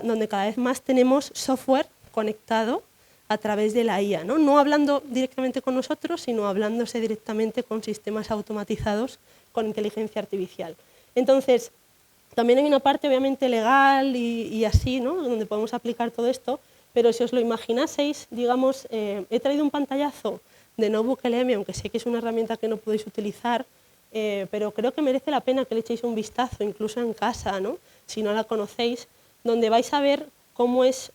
donde cada vez más tenemos software conectado a través de la IA, ¿no? No hablando directamente con nosotros, sino hablándose directamente con sistemas automatizados con inteligencia artificial. Entonces, también hay una parte obviamente legal y así, ¿no? Donde podemos aplicar todo esto, pero si os lo imaginaseis, digamos, he traído un pantallazo de NotebookLM, aunque sé que es una herramienta que no podéis utilizar, pero creo que merece la pena que le echéis un vistazo, incluso en casa, ¿no? Si no la conocéis, donde vais a ver cómo es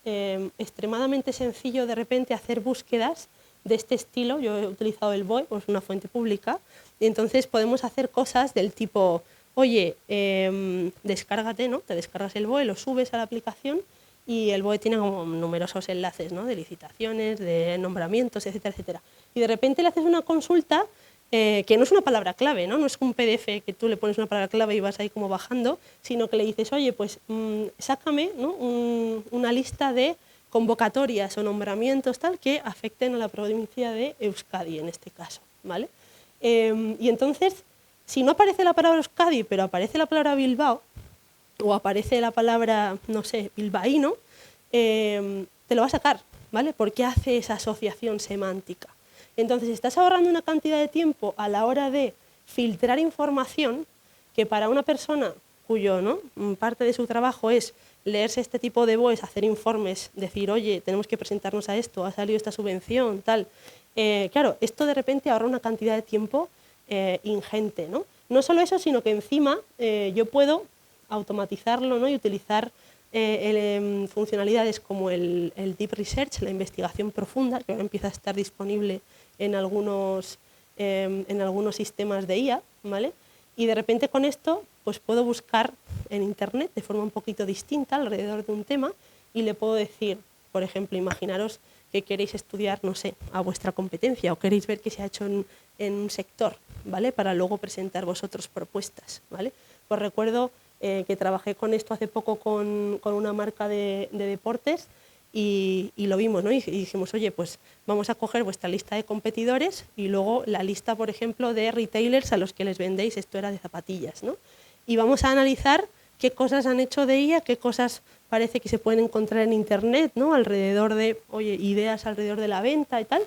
extremadamente sencillo de repente hacer búsquedas de este estilo. Yo he utilizado el BOE, pues una fuente pública, y entonces podemos hacer cosas del tipo, oye, descárgate, ¿no? Te descargas el BOE, lo subes a la aplicación y el BOE tiene como numerosos enlaces, ¿no? De licitaciones, de nombramientos, etcétera, etcétera. Y de repente le haces una consulta que no es una palabra clave, ¿no? No es un PDF que tú le pones una palabra clave y vas ahí como bajando, sino que le dices, oye, pues sácame, ¿no? Una lista de convocatorias o nombramientos tal que afecten a la provincia de Euskadi en este caso, ¿vale? Y entonces, si no aparece la palabra Euskadi, pero aparece la palabra Bilbao, o aparece la palabra, no sé, bilbaíno, te lo va a sacar, ¿vale? Porque hace esa asociación semántica. Entonces, estás ahorrando una cantidad de tiempo a la hora de filtrar información que para una persona cuyo, ¿no? parte de su trabajo es leerse este tipo de BOEs, hacer informes, decir, oye, tenemos que presentarnos a esto, ha salido esta subvención, tal. Claro, esto de repente ahorra una cantidad de tiempo ingente, ¿no? No solo eso, sino que encima yo puedo automatizarlo, ¿no? Y utilizar funcionalidades como el Deep Research, la investigación profunda, que ahora empieza a estar disponible en algunos sistemas de IA, ¿vale? Y de repente con esto pues puedo buscar en Internet de forma un poquito distinta alrededor de un tema y le puedo decir, por ejemplo, imaginaros que queréis estudiar, no sé, a vuestra competencia o queréis ver qué se ha hecho en un sector, ¿vale? Para luego presentar vosotros propuestas, ¿vale? Pues recuerdo que trabajé con esto hace poco con una marca de deportes y lo vimos, ¿no? Y dijimos, oye, pues vamos a coger vuestra lista de competidores y luego la lista, por ejemplo, de retailers a los que les vendéis, esto era de zapatillas, ¿no? Y vamos a analizar qué cosas han hecho de ella, qué cosas parece que se pueden encontrar en Internet, ¿no? Alrededor de, oye, ideas alrededor de la venta y tal.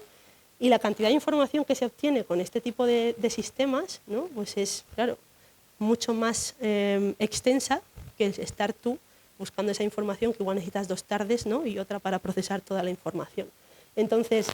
Y la cantidad de información que se obtiene con este tipo de sistemas, ¿no? Pues es, claro, mucho más extensa que estar tú buscando esa información, que igual necesitas 2 tardes, ¿no? Y otra para procesar toda la información. Entonces,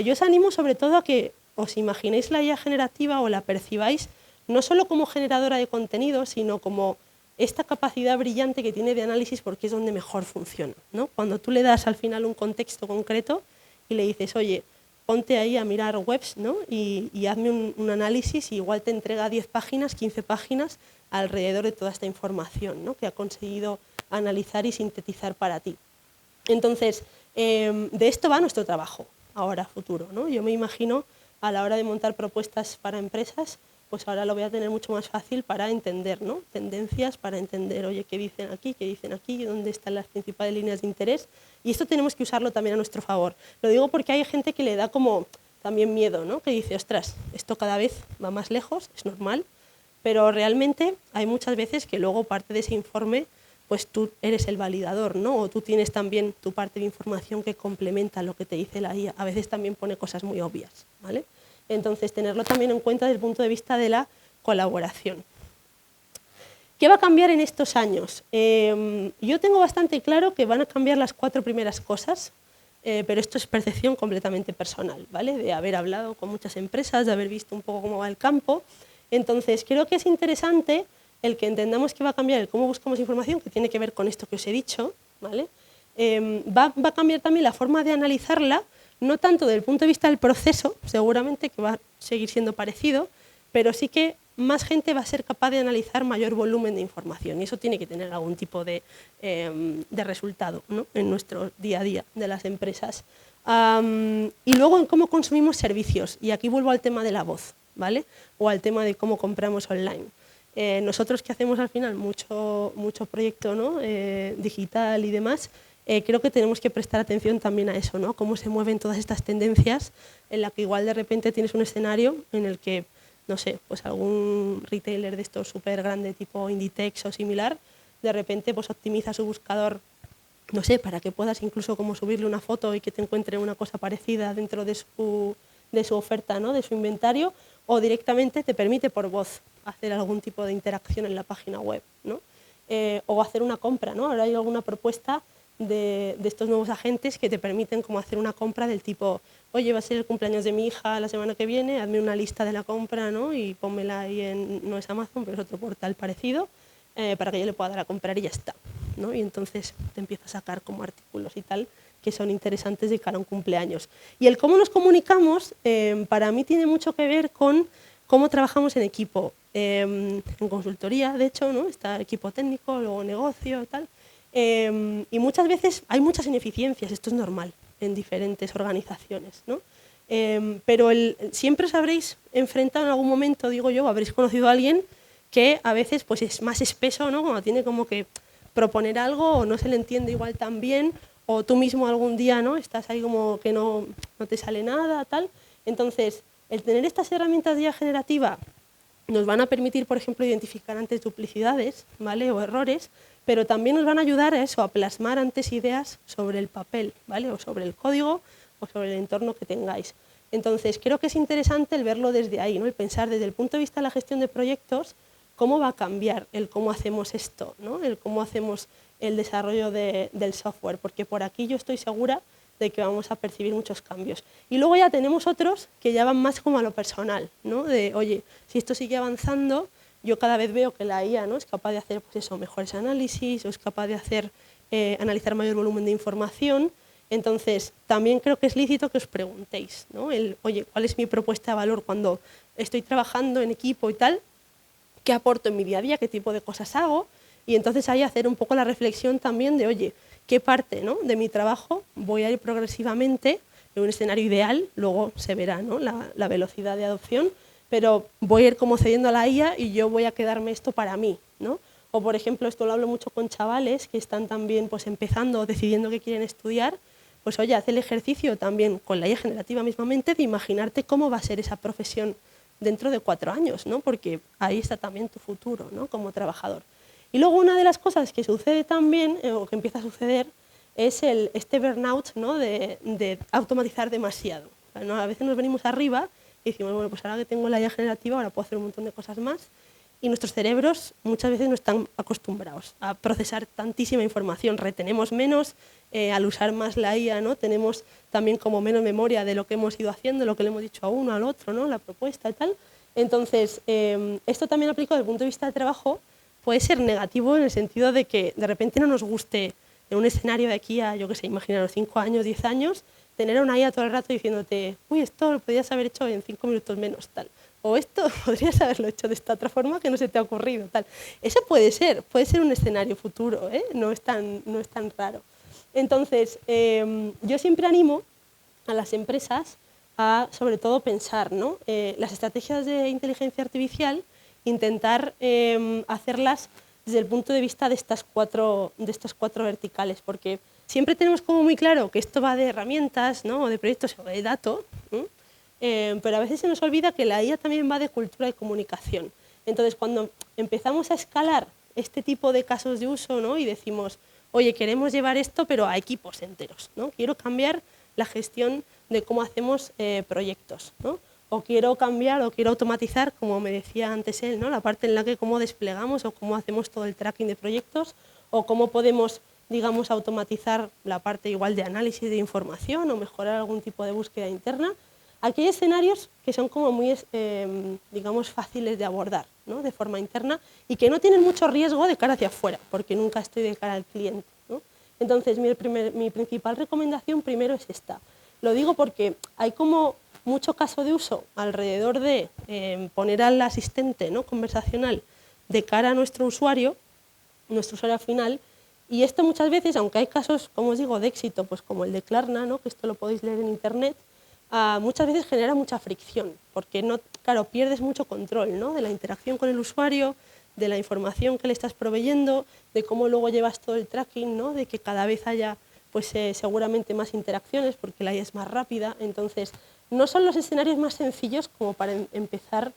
yo os animo sobre todo a que os imaginéis la IA generativa o la percibáis no solo como generadora de contenido, sino como esta capacidad brillante que tiene de análisis porque es donde mejor funciona, ¿no? Cuando tú le das al final un contexto concreto y le dices, oye, ponte ahí a mirar webs, ¿no? y hazme un análisis y igual te entrega 10 páginas, 15 páginas alrededor de toda esta información, ¿no? Que ha conseguido analizar y sintetizar para ti. Entonces, de esto va nuestro trabajo ahora, futuro, ¿no? Yo me imagino a la hora de montar propuestas para empresas, pues ahora lo voy a tener mucho más fácil para entender, ¿no? Tendencias, para entender, oye, qué dicen aquí, dónde están las principales líneas de interés. Y esto tenemos que usarlo también a nuestro favor. Lo digo porque hay gente que le da como también miedo, ¿no? Que dice, ostras, esto cada vez va más lejos, es normal, pero realmente hay muchas veces que luego parte de ese informe, pues tú eres el validador, ¿no? O tú tienes también tu parte de información que complementa lo que te dice la IA. A veces también pone cosas muy obvias, ¿vale? Entonces, tenerlo también en cuenta desde el punto de vista de la colaboración. ¿Qué va a cambiar en estos años? Yo tengo bastante claro que van a cambiar las 4 primeras cosas, pero esto es percepción completamente personal, ¿vale? De haber hablado con muchas empresas, de haber visto un poco cómo va el campo. Entonces, creo que es interesante el que entendamos que va a cambiar el cómo buscamos información, que tiene que ver con esto que os he dicho, ¿vale? Va a cambiar también la forma de analizarla, no tanto desde el punto de vista del proceso, seguramente que va a seguir siendo parecido, pero sí que más gente va a ser capaz de analizar mayor volumen de información y eso tiene que tener algún tipo de resultado, ¿no? En nuestro día a día de las empresas. Y luego en cómo consumimos servicios, y aquí vuelvo al tema de la voz, ¿vale? O al tema de cómo compramos online. Nosotros que hacemos al final mucho proyecto, ¿no? Digital y demás, creo que tenemos que prestar atención también a eso, ¿no? Cómo se mueven todas estas tendencias en la que igual de repente tienes un escenario en el que, no sé, pues algún retailer de estos súper grande tipo Inditex o similar, de repente pues optimiza su buscador, no sé, para que puedas incluso como subirle una foto y que te encuentre una cosa parecida dentro de su oferta, ¿no? De su inventario, o directamente te permite por voz hacer algún tipo de interacción en la página web, ¿no? O hacer una compra, ¿no? Ahora hay alguna propuesta de estos nuevos agentes que te permiten como hacer una compra del tipo, oye, va a ser el cumpleaños de mi hija la semana que viene, hazme una lista de la compra, ¿no? Y pónmela ahí no es Amazon, pero es otro portal parecido, para que yo le pueda dar a comprar y ya está, ¿no? Y entonces te empieza a sacar como artículos y tal que son interesantes de cara a un cumpleaños. Y el cómo nos comunicamos, para mí tiene mucho que ver con cómo trabajamos en equipo. En consultoría, de hecho, ¿no? Está equipo técnico, luego negocio y tal. Y muchas veces hay muchas ineficiencias, esto es normal en diferentes organizaciones, ¿no? Pero siempre os habréis enfrentado en algún momento, digo yo, habréis conocido a alguien que a veces pues, es más espeso, ¿no? Cuando tiene como que proponer algo o no se le entiende igual tan bien, o tú mismo algún día, ¿no? Estás ahí como que no te sale nada, tal. Entonces, el tener estas herramientas de IA generativa nos van a permitir, por ejemplo, identificar antes duplicidades, ¿vale? O errores, pero también nos van a ayudar a eso, a plasmar antes ideas sobre el papel, ¿vale? O sobre el código o sobre el entorno que tengáis. Entonces, creo que es interesante el verlo desde ahí, ¿no? El pensar desde el punto de vista de la gestión de proyectos, cómo va a cambiar el cómo hacemos esto, ¿no? El cómo hacemos el desarrollo del software, porque por aquí yo estoy segura de que vamos a percibir muchos cambios. Y luego ya tenemos otros que ya van más como a lo personal, ¿no? De, oye, si esto sigue avanzando, yo cada vez veo que la IA, ¿no? Es capaz de hacer pues eso, mejores análisis, o es capaz de hacer, analizar mayor volumen de información. Entonces, también creo que es lícito que os preguntéis, ¿no? Oye, ¿cuál es mi propuesta de valor cuando estoy trabajando en equipo y tal? ¿Qué aporto en mi día a día? ¿Qué tipo de cosas hago? Y entonces ahí hacer un poco la reflexión también de, oye, ¿qué parte, ¿no? de mi trabajo voy a ir progresivamente en un escenario ideal? Luego se verá, ¿no? la velocidad de adopción, pero voy a ir como cediendo a la IA y yo voy a quedarme esto para mí, ¿no? O, por ejemplo, esto lo hablo mucho con chavales que están también pues, empezando o decidiendo qué quieren estudiar, pues oye, haz el ejercicio también con la IA generativa mismamente de imaginarte cómo va a ser esa profesión dentro de 4 años, ¿no? Porque ahí está también tu futuro, ¿no? Como trabajador. Y luego una de las cosas que sucede también, o que empieza a suceder, es este burnout, ¿no? de automatizar demasiado, ¿no? A veces nos venimos arriba y decimos, bueno, pues ahora que tengo la IA generativa, ahora puedo hacer un montón de cosas más. Y nuestros cerebros muchas veces no están acostumbrados a procesar tantísima información, retenemos menos al usar más la IA, ¿no? Tenemos también como menos memoria de lo que hemos ido haciendo, lo que le hemos dicho a uno, al otro, ¿no? La propuesta y tal. Entonces, esto también aplicado desde el punto de vista de trabajo puede ser negativo en el sentido de que de repente no nos guste en un escenario de aquí a, yo qué sé, imaginaros 5 años, 10 años, tener a una IA todo el rato diciéndote, uy, esto lo podrías haber hecho en 5 minutos menos, tal. O esto podrías haberlo hecho de esta otra forma que no se te ha ocurrido, tal. Eso puede ser un escenario futuro, ¿eh? No es tan raro. Entonces, yo siempre animo a las empresas a, sobre todo, pensar, ¿no? Las estrategias de inteligencia artificial, intentar hacerlas desde el punto de vista de estos cuatro verticales, porque siempre tenemos como muy claro que esto va de herramientas, ¿no? O de proyectos o de datos, ¿no? Pero a veces se nos olvida que la IA también va de cultura y comunicación. Entonces, cuando empezamos a escalar este tipo de casos de uso, ¿no? Y decimos, oye, queremos llevar esto, pero a equipos enteros, ¿no? Quiero cambiar la gestión de cómo hacemos proyectos, ¿no? O quiero cambiar o quiero automatizar, como me decía antes él, ¿no? La parte en la que cómo desplegamos o cómo hacemos todo el tracking de proyectos, o cómo podemos, digamos, automatizar la parte igual de análisis de información o mejorar algún tipo de búsqueda interna. Aquí hay escenarios que son como muy, digamos, fáciles de abordar, ¿no? De forma interna y que no tienen mucho riesgo de cara hacia afuera, porque nunca estoy de cara al cliente, ¿no? Entonces, mi principal recomendación primero es esta. Lo digo porque hay como mucho caso de uso alrededor de poner al asistente, ¿no? conversacional de cara a nuestro usuario final, y esto muchas veces, aunque hay casos, como os digo, de éxito, pues como el de Klarna, ¿no? que esto lo podéis leer en internet, muchas veces genera mucha fricción, porque no, claro, pierdes mucho control, ¿no? de la interacción con el usuario, de la información que le estás proveyendo, de cómo luego llevas todo el tracking, ¿no? De que cada vez haya pues, seguramente más interacciones porque la IA es más rápida. Entonces, no son los escenarios más sencillos como para empezar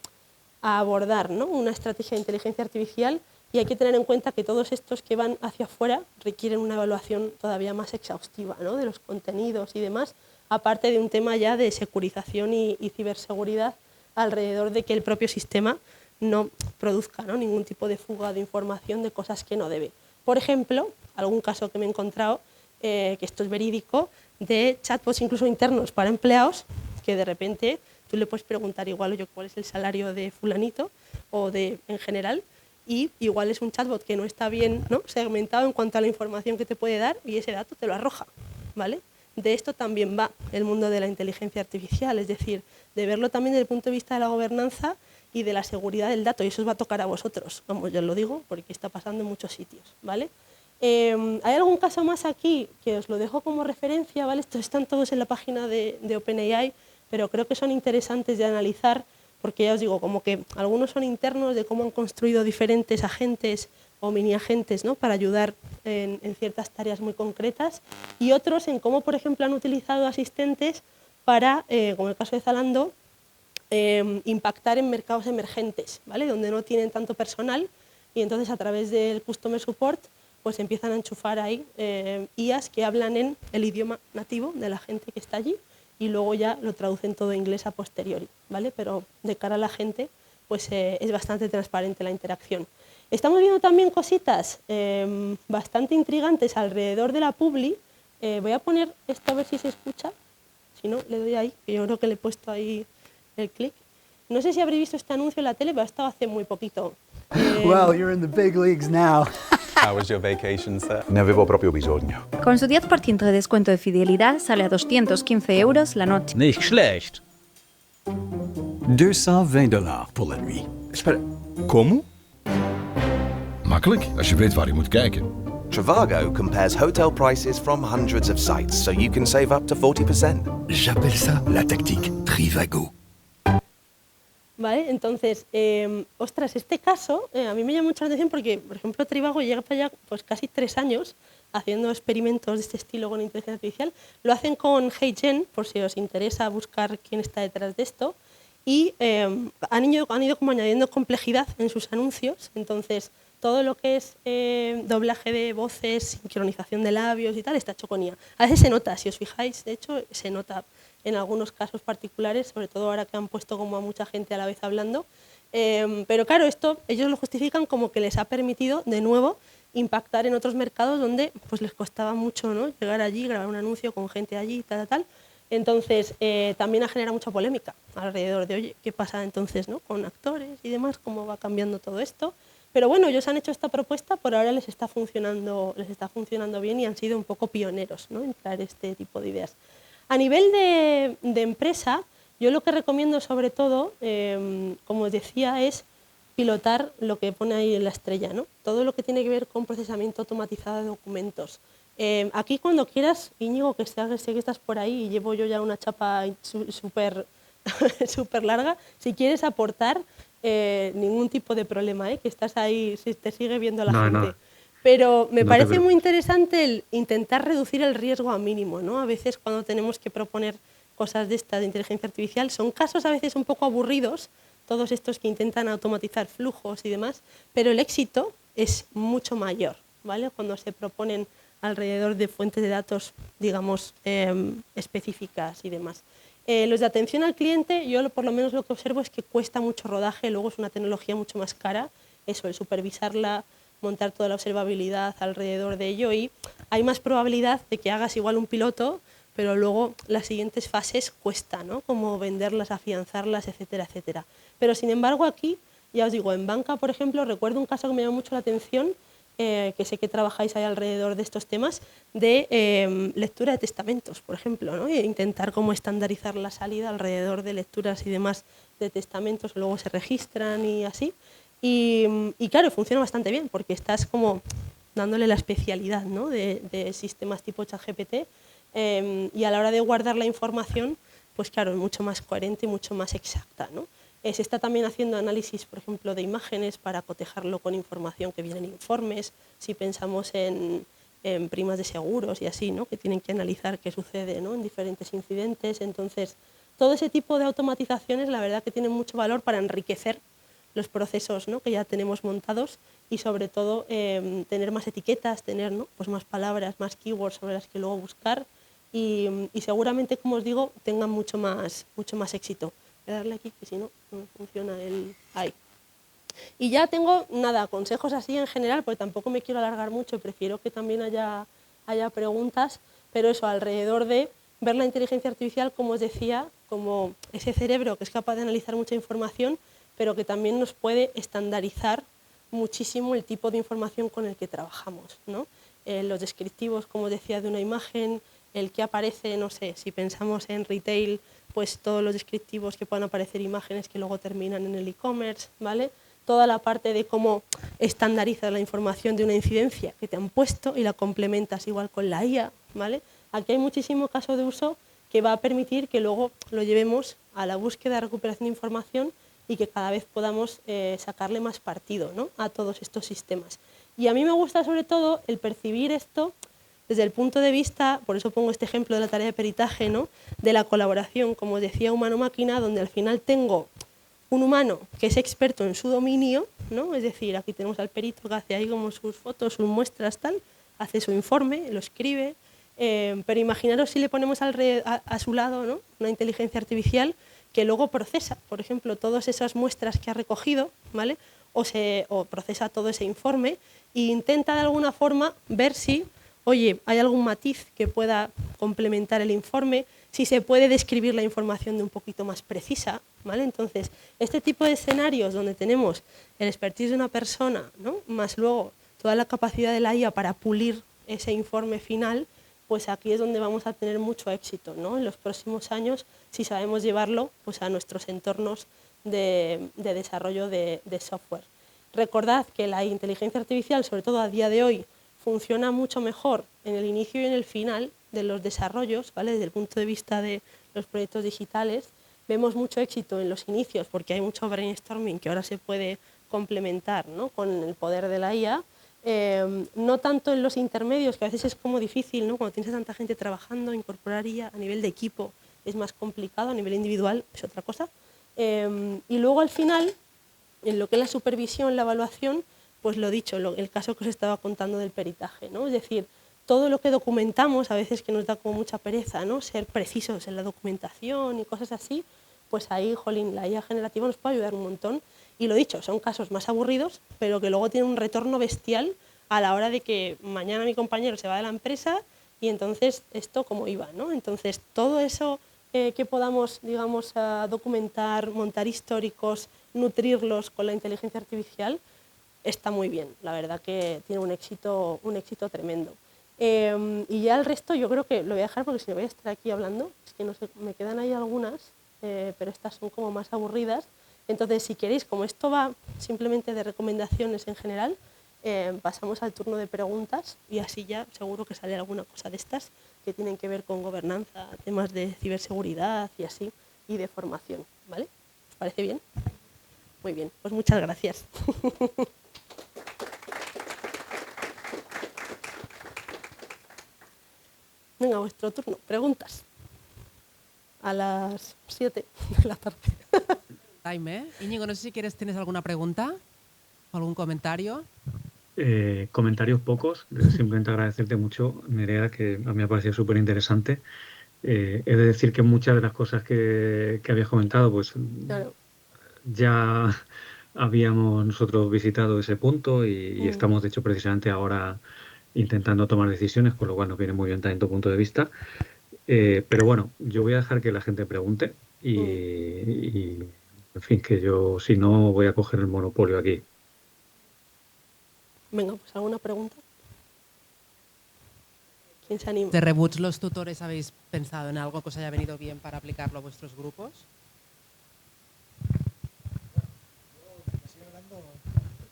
a abordar, ¿no? Una estrategia de inteligencia artificial, y hay que tener en cuenta que todos estos que van hacia afuera requieren una evaluación todavía más exhaustiva, ¿no? De los contenidos y demás, aparte de un tema ya de securización y ciberseguridad alrededor de que el propio sistema no produzca, ¿no? Ningún tipo de fuga de información de cosas que no debe. Por ejemplo, algún caso que me he encontrado, que esto es verídico, de chatbots incluso internos para empleados, que de repente tú le puedes preguntar igual, oye, ¿cuál es el salario de fulanito o de en general? Y igual es un chatbot que no está bien, ¿no? segmentado en cuanto a la información que te puede dar, y ese dato te lo arroja, ¿vale? De esto también va el mundo de la inteligencia artificial, es decir, de verlo también desde el punto de vista de la gobernanza y de la seguridad del dato, y eso os va a tocar a vosotros, vamos, yo os lo digo, porque está pasando en muchos sitios, ¿vale? Hay algún caso más aquí que os lo dejo como referencia, ¿vale? Estos están todos en la página de OpenAI, pero creo que son interesantes de analizar, porque ya os digo, como que algunos son internos de cómo han construido diferentes agentes o mini agentes, ¿no? Para ayudar en ciertas tareas muy concretas, y otros en cómo, por ejemplo, han utilizado asistentes para, como el caso de Zalando, impactar en mercados emergentes, ¿vale? Donde no tienen tanto personal, y entonces a través del Customer Support pues empiezan a enchufar ahí IAs que hablan en el idioma nativo de la gente que está allí, y luego ya lo traducen todo a inglés a posteriori, ¿vale? Pero de cara a la gente pues es bastante transparente la interacción. Estamos viendo también cositas bastante intrigantes alrededor de la Publi. Voy a poner esto a ver si se escucha, si no le doy ahí, que yo creo que le he puesto ahí el clic. No sé si habréis visto este anuncio en la tele, pero ha estado hace muy poquito. Well, you're in the big leagues now. How was your vacation, sir? Ne avevo proprio bisogno. Con su 10% de descuento de fidelidad sale a 215 € la noche. Nicht schlecht. $220 pour la nuit. Espera, como? Makkelijk, als je weet waar je moet kijken. Trivago compares hotel prices from hundreds of sites, so you can save up to 40%. J'appelle ça la tactique Trivago. ¿Vale? Entonces, ostras, este caso a mí me llama mucho la atención porque, por ejemplo, Trivago lleva para allá pues, casi 3 años haciendo experimentos de este estilo con inteligencia artificial. Lo hacen con HeyGen, por si os interesa buscar quién está detrás de esto, y han ido como añadiendo complejidad en sus anuncios. Entonces, todo lo que es doblaje de voces, sincronización de labios y tal, está hecho con IA. A veces se nota, si os fijáis, de hecho, se nota en algunos casos particulares, sobre todo ahora que han puesto como a mucha gente a la vez hablando. Pero claro, esto ellos lo justifican como que les ha permitido, de nuevo, impactar en otros mercados donde pues, les costaba mucho, ¿no? Llegar allí, grabar un anuncio con gente allí, tal. Entonces, también ha generado mucha polémica alrededor de, oye, ¿qué pasa entonces, ¿no? Con actores y demás? ¿Cómo va cambiando todo esto? Pero bueno, ellos han hecho esta propuesta, por ahora les está funcionando bien, y han sido un poco pioneros, ¿no? En traer este tipo de ideas. A nivel de empresa, yo lo que recomiendo sobre todo, como os decía, es pilotar lo que pone ahí en la estrella, ¿no? Todo lo que tiene que ver con procesamiento automatizado de documentos. Aquí cuando quieras, Íñigo, que sé que estás por ahí y llevo yo ya una chapa súper larga, si quieres aportar, ningún tipo de problema, que estás ahí, si te sigue viendo la gente. No. Pero me parece muy interesante el intentar reducir el riesgo a mínimo, ¿no? A veces cuando tenemos que proponer cosas de esta de inteligencia artificial, son casos a veces un poco aburridos, todos estos que intentan automatizar flujos y demás, pero el éxito es mucho mayor, ¿vale? Cuando se proponen alrededor de fuentes de datos, digamos, específicas y demás. Los de atención al cliente, yo por lo menos lo que observo es que cuesta mucho rodaje, luego es una tecnología mucho más cara, eso, el supervisarla, montar toda la observabilidad alrededor de ello, y hay más probabilidad de que hagas igual un piloto, pero luego las siguientes fases cuesta, ¿no? Como venderlas, afianzarlas, etcétera, etcétera. Pero sin embargo aquí, ya os digo, en banca, por ejemplo, recuerdo un caso que me llamó mucho la atención, que sé que trabajáis ahí alrededor de estos temas, de lectura de testamentos, por ejemplo, ¿no? E intentar cómo estandarizar la salida alrededor de lecturas y demás de testamentos, que luego se registran y así. Y claro, funciona bastante bien porque estás como dándole la especialidad, ¿no? de sistemas tipo ChatGPT, y a la hora de guardar la información, pues claro, es mucho más coherente y mucho más exacta, ¿no? Se está también haciendo análisis, por ejemplo, de imágenes para cotejarlo con información que viene en informes. Si pensamos en primas de seguros y así, ¿no? Que tienen que analizar qué sucede, ¿no? En diferentes incidentes. Entonces, todo ese tipo de automatizaciones, la verdad que tienen mucho valor para enriquecer los procesos, ¿no? Que ya tenemos montados y sobre todo tener más etiquetas, tener, ¿no? Pues más palabras, más keywords sobre las que luego buscar y seguramente, como os digo, tengan mucho más éxito. Voy a darle aquí, que si no, no funciona el... Ahí. Y ya tengo, nada, consejos así en general, porque tampoco me quiero alargar mucho, prefiero que también haya preguntas, pero eso, alrededor de ver la inteligencia artificial, como os decía, como ese cerebro que es capaz de analizar mucha información, pero que también nos puede estandarizar muchísimo el tipo de información con el que trabajamos, ¿no? Los descriptivos, como os decía, de una imagen, el que aparece, no sé, si pensamos en retail, pues todos los descriptivos que puedan aparecer imágenes que luego terminan en el e-commerce, ¿vale? Toda la parte de cómo estandarizas la información de una incidencia que te han puesto y la complementas igual con la IA, ¿vale? Aquí hay muchísimo caso de uso que va a permitir que luego lo llevemos a la búsqueda de recuperación de información y que cada vez podamos sacarle más partido, ¿no? A todos estos sistemas. Y a mí me gusta sobre todo el percibir esto desde el punto de vista, por eso pongo este ejemplo de la tarea de peritaje, ¿no? De la colaboración, como os decía, humano-máquina, donde al final tengo un humano que es experto en su dominio, ¿no? Es decir, aquí tenemos al perito que hace ahí como sus fotos, sus muestras, tal, hace su informe, lo escribe, pero imaginaros si le ponemos a su lado, ¿no? Una inteligencia artificial que luego procesa, por ejemplo, todas esas muestras que ha recogido, ¿vale? O procesa todo ese informe e intenta de alguna forma ver si, oye, hay algún matiz que pueda complementar el informe, si se puede describir la información de un poquito más precisa, ¿vale? Entonces, este tipo de escenarios donde tenemos el expertise de una persona, ¿no? Más luego toda la capacidad de la IA para pulir ese informe final, pues aquí es donde vamos a tener mucho éxito, ¿no? En los próximos años, si sabemos llevarlo pues a nuestros entornos de desarrollo de software. Recordad que la inteligencia artificial, sobre todo a día de hoy, funciona mucho mejor en el inicio y en el final de los desarrollos, ¿vale? Desde el punto de vista de los proyectos digitales. Vemos mucho éxito en los inicios porque hay mucho brainstorming que ahora se puede complementar, ¿no? Con el poder de la IA. No tanto en los intermedios, que a veces es como difícil, ¿no? Cuando tienes a tanta gente trabajando, incorporar IA a nivel de equipo es más complicado, a nivel individual es otra cosa. Y luego al final, en lo que es la supervisión, la evaluación, pues lo dicho, el caso que os estaba contando del peritaje, ¿no? Es decir, todo lo que documentamos, a veces que nos da como mucha pereza, ¿no? Ser precisos en la documentación y cosas así, pues ahí, jolín, la IA generativa nos puede ayudar un montón. Y lo dicho, son casos más aburridos, pero que luego tienen un retorno bestial a la hora de que mañana mi compañero se va de la empresa y entonces esto como iba, ¿no? Entonces todo eso que podamos, digamos, documentar, montar históricos, nutrirlos con la inteligencia artificial, está muy bien. La verdad que tiene un éxito tremendo. Y ya el resto yo creo que lo voy a dejar porque si no voy a estar aquí hablando, es que no sé, me quedan ahí algunas, pero estas son como más aburridas. Entonces, si queréis, como esto va simplemente de recomendaciones en general, pasamos al turno de preguntas y así ya seguro que sale alguna cosa de estas que tienen que ver con gobernanza, temas de ciberseguridad y así, y de formación, ¿vale? ¿Os parece bien? Muy bien, pues muchas gracias. Venga, vuestro turno. Preguntas. A las 7 de la tarde. Time, ¿eh? Íñigo, no sé si tienes alguna pregunta o algún comentario. Comentarios pocos. Simplemente agradecerte mucho, Nerea, que a mí me ha parecido súper interesante. He de decir que muchas de las cosas que habías comentado, pues claro, ya habíamos nosotros visitado ese punto y estamos, de hecho, precisamente ahora intentando tomar decisiones, con lo cual nos viene muy bien también tu punto de vista. Pero bueno, yo voy a dejar que la gente pregunte y en fin, que yo, si no, voy a coger el monopolio aquí. Venga, pues ¿alguna pregunta? ¿Quién se anima? ¿De Reboots los tutores habéis pensado en algo que os haya venido bien para aplicarlo a vuestros grupos?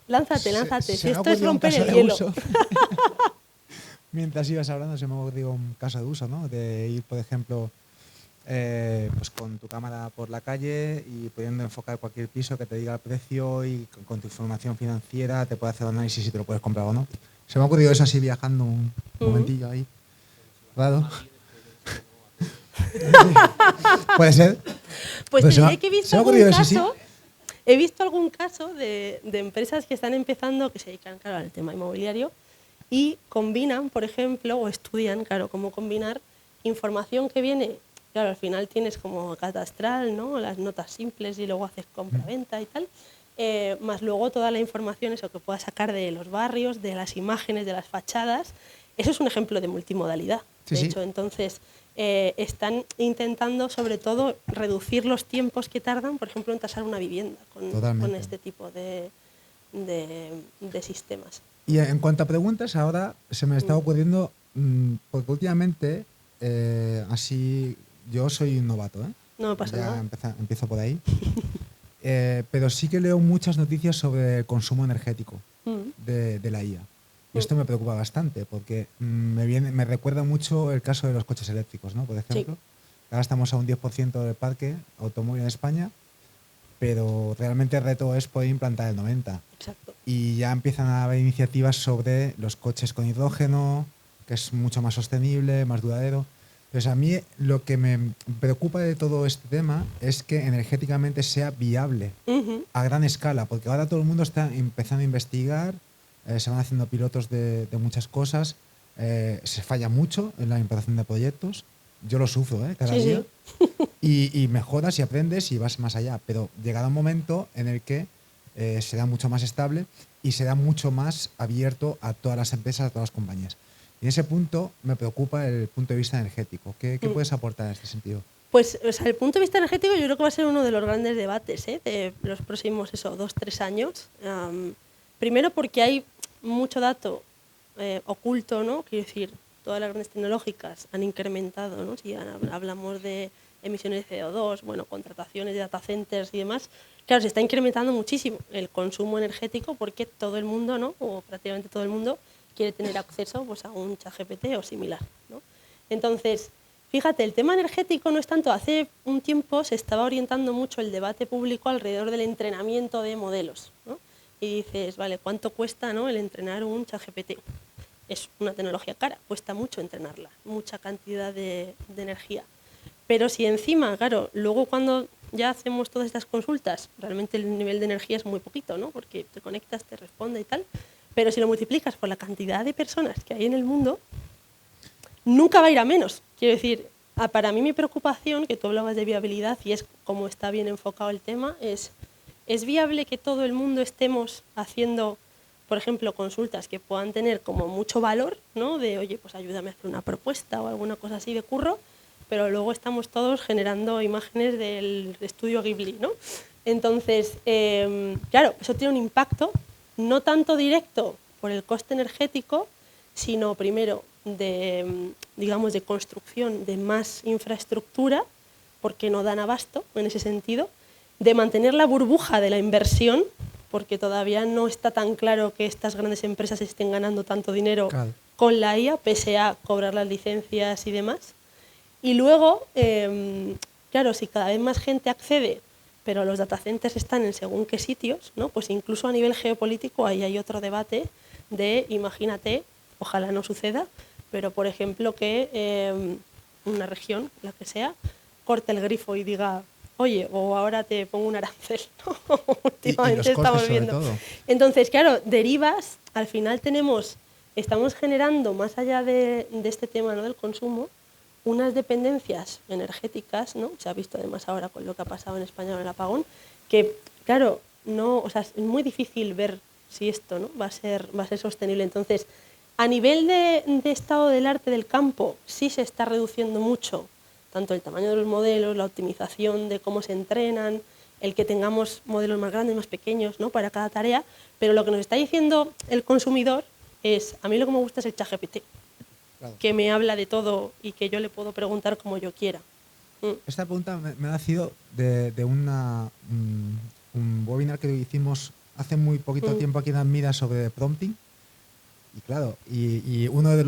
Lánzate. Si esto es romper el hielo. Mientras ibas hablando se me ocurrió un caso de uso, ¿no? De ir, por ejemplo, pues con tu cámara por la calle y pudiendo enfocar cualquier piso que te diga el precio y con tu información financiera te puede hacer análisis si te lo puedes comprar o no. Se me ha ocurrido eso así viajando un momentillo ahí. Claro. ¿Puede ser? Pues te diré que he visto algún caso de empresas que están empezando, que se dedican, claro, al tema inmobiliario y combinan, por ejemplo, o estudian, claro, cómo combinar información que viene, claro, al final tienes como catastral, ¿no? Las notas simples y luego haces compra-venta y tal, más luego toda la información, eso que puedas sacar de los barrios, de las imágenes, de las fachadas. Eso es un ejemplo de multimodalidad, de hecho. Entonces, están intentando, sobre todo, reducir los tiempos que tardan, por ejemplo, en tasar una vivienda con este tipo de sistemas. Y en cuanto a preguntas, ahora se me está ocurriendo, porque últimamente, así, yo soy un novato, ¿eh? No pasa nada. Empiezo por ahí. Pero sí que leo muchas noticias sobre el consumo energético de la IA. Y esto me preocupa bastante porque me recuerda mucho el caso de los coches eléctricos, ¿no? Por ejemplo, ahora estamos a un 10% del parque automóvil en España, pero realmente el reto es poder implantar el 90%. Exacto. Y ya empiezan a haber iniciativas sobre los coches con hidrógeno, que es mucho más sostenible, más duradero. Entonces, a mí lo que me preocupa de todo este tema es que energéticamente sea viable a gran escala, porque ahora todo el mundo está empezando a investigar, se van haciendo pilotos de muchas cosas, se falla mucho en la implantación de proyectos. Yo lo sufro cada día. Y mejoras y aprendes y vas más allá, pero llegará un momento en el que será mucho más estable y será mucho más abierto a todas las empresas, a todas las compañías. Y en ese punto me preocupa el punto de vista energético. ¿Qué puedes aportar en este sentido? Pues, o sea, el punto de vista energético yo creo que va a ser uno de los grandes debates de los próximos 2-3 años. Primero porque hay mucho dato oculto, ¿no? Quiero decir, todas las grandes tecnológicas han incrementado, ¿no? Si hablamos de emisiones de CO2, bueno, contrataciones de data centers y demás, claro, se está incrementando muchísimo el consumo energético porque todo el mundo, ¿no? O prácticamente todo el mundo quiere tener acceso pues, a un ChatGPT o similar, ¿no? Entonces, fíjate, el tema energético no es tanto, hace un tiempo se estaba orientando mucho el debate público alrededor del entrenamiento de modelos, ¿no? Y dices, vale, ¿cuánto cuesta, ¿no? el entrenar un ChatGPT? Es una tecnología cara, cuesta mucho entrenarla, mucha cantidad de energía. Pero si encima, claro, luego cuando ya hacemos todas estas consultas, realmente el nivel de energía es muy poquito, ¿no? Porque te conectas, te responde y tal, pero si lo multiplicas por la cantidad de personas que hay en el mundo, nunca va a ir a menos. Quiero decir, para mí mi preocupación, que tú hablabas de viabilidad y es como está bien enfocado el tema, ¿es viable que todo el mundo estemos haciendo, por ejemplo, consultas que puedan tener como mucho valor, ¿no? De, oye, pues ayúdame a hacer una propuesta o alguna cosa así de curro, pero luego estamos todos generando imágenes del estudio Ghibli, ¿no? Entonces, claro, eso tiene un impacto no tanto directo por el coste energético, sino primero de, digamos, de construcción de más infraestructura, porque no dan abasto en ese sentido, de mantener la burbuja de la inversión, porque todavía no está tan claro que estas grandes empresas estén ganando tanto dinero con la IA, pese a cobrar las licencias y demás. Y luego, claro, si cada vez más gente accede, pero los data centers están en según qué sitios, ¿no? Pues incluso a nivel geopolítico ahí hay otro debate de, imagínate, ojalá no suceda, pero por ejemplo que una región, la que sea, corte el grifo y diga, oye, o ahora te pongo un arancel, ¿no? Últimamente estamos viendo. Entonces, claro, derivas, al final estamos generando, más allá de este tema, ¿no? del consumo, unas dependencias energéticas, ¿no? Se ha visto además ahora con lo que ha pasado en España con el apagón, que claro, es muy difícil ver si esto, ¿no? va a ser sostenible. Entonces, a nivel de estado del arte del campo, sí se está reduciendo mucho, tanto el tamaño de los modelos, la optimización de cómo se entrenan, el que tengamos modelos más grandes, más pequeños, ¿no? para cada tarea, pero lo que nos está diciendo el consumidor es, a mí lo que me gusta es el ChatGPT. Que me habla de todo y que yo le puedo preguntar como yo quiera. Esta pregunta me ha nacido de un webinar que hicimos hace muy poquito tiempo aquí en Admira sobre prompting. Y claro, y uno de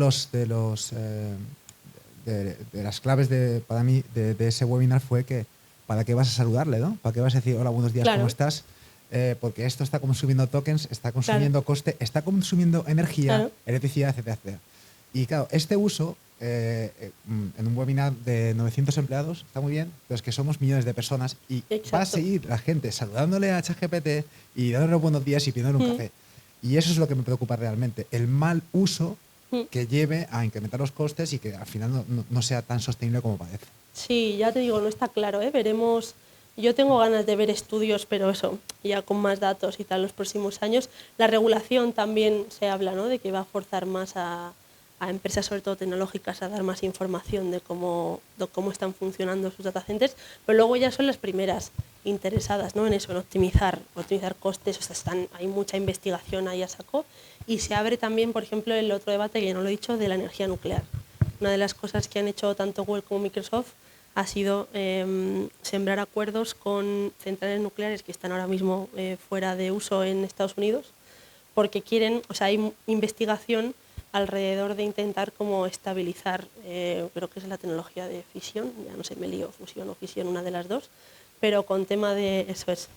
las claves para mí de ese webinar fue que ¿para qué vas a saludarle, no? ¿Para qué vas a decir hola, buenos días, Claro. ¿cómo estás? Porque esto está consumiendo tokens, está consumiendo coste, está consumiendo energía, Claro. electricidad, etcétera, etcétera. Y claro, este uso en un webinar de 900 empleados está muy bien, pero es que somos millones de personas y va a seguir la gente saludándole a ChatGPT y dándole buenos días y pidiéndole un café. Y eso es lo que me preocupa realmente, el mal uso que lleve a incrementar los costes y que al final no sea tan sostenible como parece. Sí, ya te digo, no está claro, ¿eh? Veremos. Yo tengo ganas de ver estudios, pero eso, ya con más datos y tal, los próximos años. La regulación también se habla, ¿no? De que va a forzar más a empresas, sobre todo tecnológicas, a dar más información de cómo están funcionando sus data centers, pero luego ya son las primeras interesadas, ¿no? En eso, en optimizar costes. O sea, hay mucha investigación ahí a saco y se abre también, por ejemplo, el otro debate, que no lo he dicho, de la energía nuclear. Una de las cosas que han hecho tanto Google como Microsoft ha sido sembrar acuerdos con centrales nucleares que están ahora mismo fuera de uso en Estados Unidos, porque quieren, o sea, hay investigación alrededor de intentar como estabilizar, creo que es la tecnología de fisión, ya no sé, me lío, fusión o fisión, una de las dos, pero con tema de, eso es,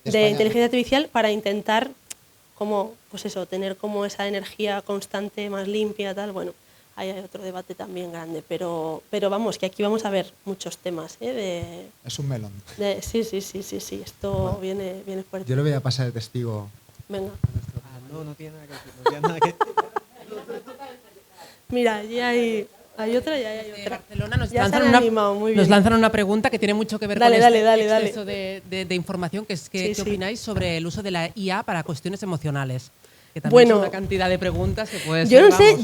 de inteligencia artificial para intentar como, pues eso, tener como esa energía constante, más limpia, tal, bueno. Ahí hay otro debate también grande, pero vamos, que aquí vamos a ver muchos temas. Es un melón. Sí, esto viene fuerte. Yo le voy a pasar el testigo. Venga. No tiene nada que decir. No tiene nada que decir. Mira, allí hay otra y ahí hay otra. Barcelona nos lanzan una pregunta que tiene mucho que ver con dale. exceso de información, que es ¿qué opináis sobre el uso de la IA para cuestiones emocionales? Que también es una cantidad de preguntas que puede ser. Yo no sé,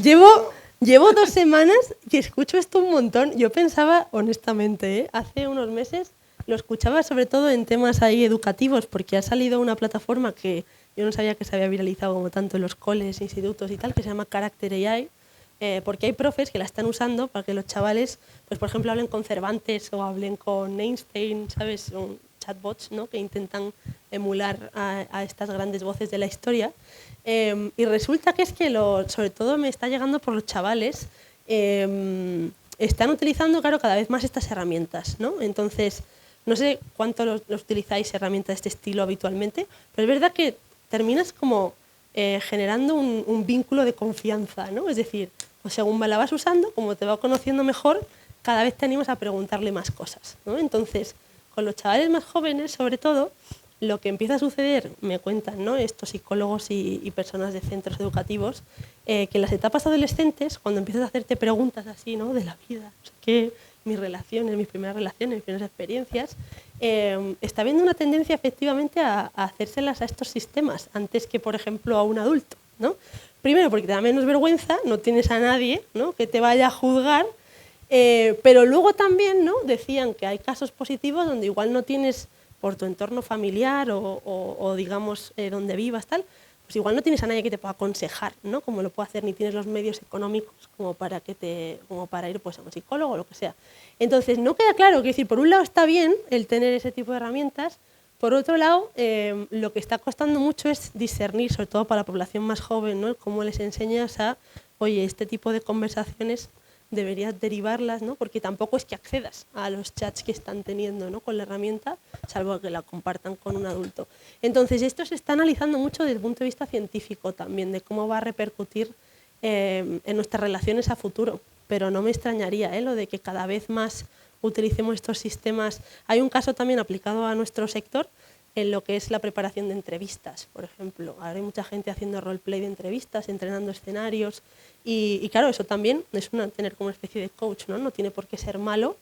Llevo 2 semanas y escucho esto un montón. Yo pensaba, honestamente, hace unos meses lo escuchaba sobre todo en temas ahí educativos, porque ha salido una plataforma que yo no sabía que se había viralizado como tanto en los coles, institutos y tal, que se llama Character AI, porque hay profes que la están usando para que los chavales, pues por ejemplo, hablen con Cervantes o hablen con Einstein, ¿sabes? Son chatbots, ¿no? Que intentan emular a estas grandes voces de la historia. Y resulta que es que sobre todo me está llegando por los chavales, están utilizando, claro, cada vez más estas herramientas, ¿no? Entonces, no sé cuánto los utilizáis herramientas de este estilo habitualmente, pero es verdad que terminas como generando un vínculo de confianza, ¿no? Es decir, pues según la vas usando, como te va conociendo mejor, cada vez te animas a preguntarle más cosas, ¿no? Entonces, con los chavales más jóvenes, sobre todo, lo que empieza a suceder, me cuentan, ¿no? Estos psicólogos y personas de centros educativos, que en las etapas adolescentes, cuando empiezas a hacerte preguntas así, ¿no? De la vida, no sé qué, mis relaciones, mis primeras relaciones, mis primeras experiencias, está habiendo una tendencia efectivamente a hacérselas a estos sistemas antes que, por ejemplo, a un adulto, ¿no? Primero, porque te da menos vergüenza, no tienes a nadie, ¿no? Que te vaya a juzgar, pero luego también, ¿no? Decían que hay casos positivos donde igual no tienes, por tu entorno familiar o digamos, donde vivas, tal, pues igual no tienes a nadie que te pueda aconsejar, ¿no? Como lo puede hacer, ni tienes los medios económicos como para ir pues, a un psicólogo o lo que sea. Entonces, no queda claro, que decir, por un lado está bien el tener ese tipo de herramientas, por otro lado, lo que está costando mucho es discernir, sobre todo para la población más joven, ¿no? Cómo les enseñas a, oye, este tipo de conversaciones deberías derivarlas, ¿no? Porque tampoco es que accedas a los chats que están teniendo, ¿no? Con la herramienta, salvo que la compartan con un adulto. Entonces, esto se está analizando mucho desde el punto de vista científico también, de cómo va a repercutir en nuestras relaciones a futuro. Pero no me extrañaría lo de que cada vez más utilicemos estos sistemas. Hay un caso también aplicado a nuestro sector en lo que es la preparación de entrevistas, por ejemplo. Ahora hay mucha gente haciendo roleplay de entrevistas, entrenando escenarios y claro, eso también es tener como una especie de coach, ¿no? No tiene por qué ser malo,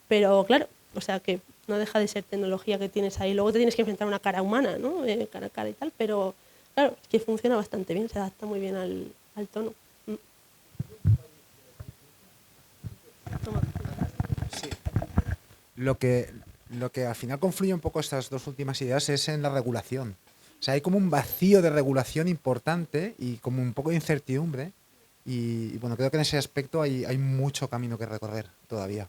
pero claro, o sea que no deja de ser tecnología que tienes ahí. Luego te tienes que enfrentar a una cara humana, ¿no? Cara a cara y tal, pero claro, es que funciona bastante bien, se adapta muy bien al tono. Sí. Lo que al final confluye un poco estas dos últimas ideas es en la regulación. O sea, hay como un vacío de regulación importante y como un poco de incertidumbre. Y bueno, creo que en ese aspecto hay mucho camino que recorrer todavía.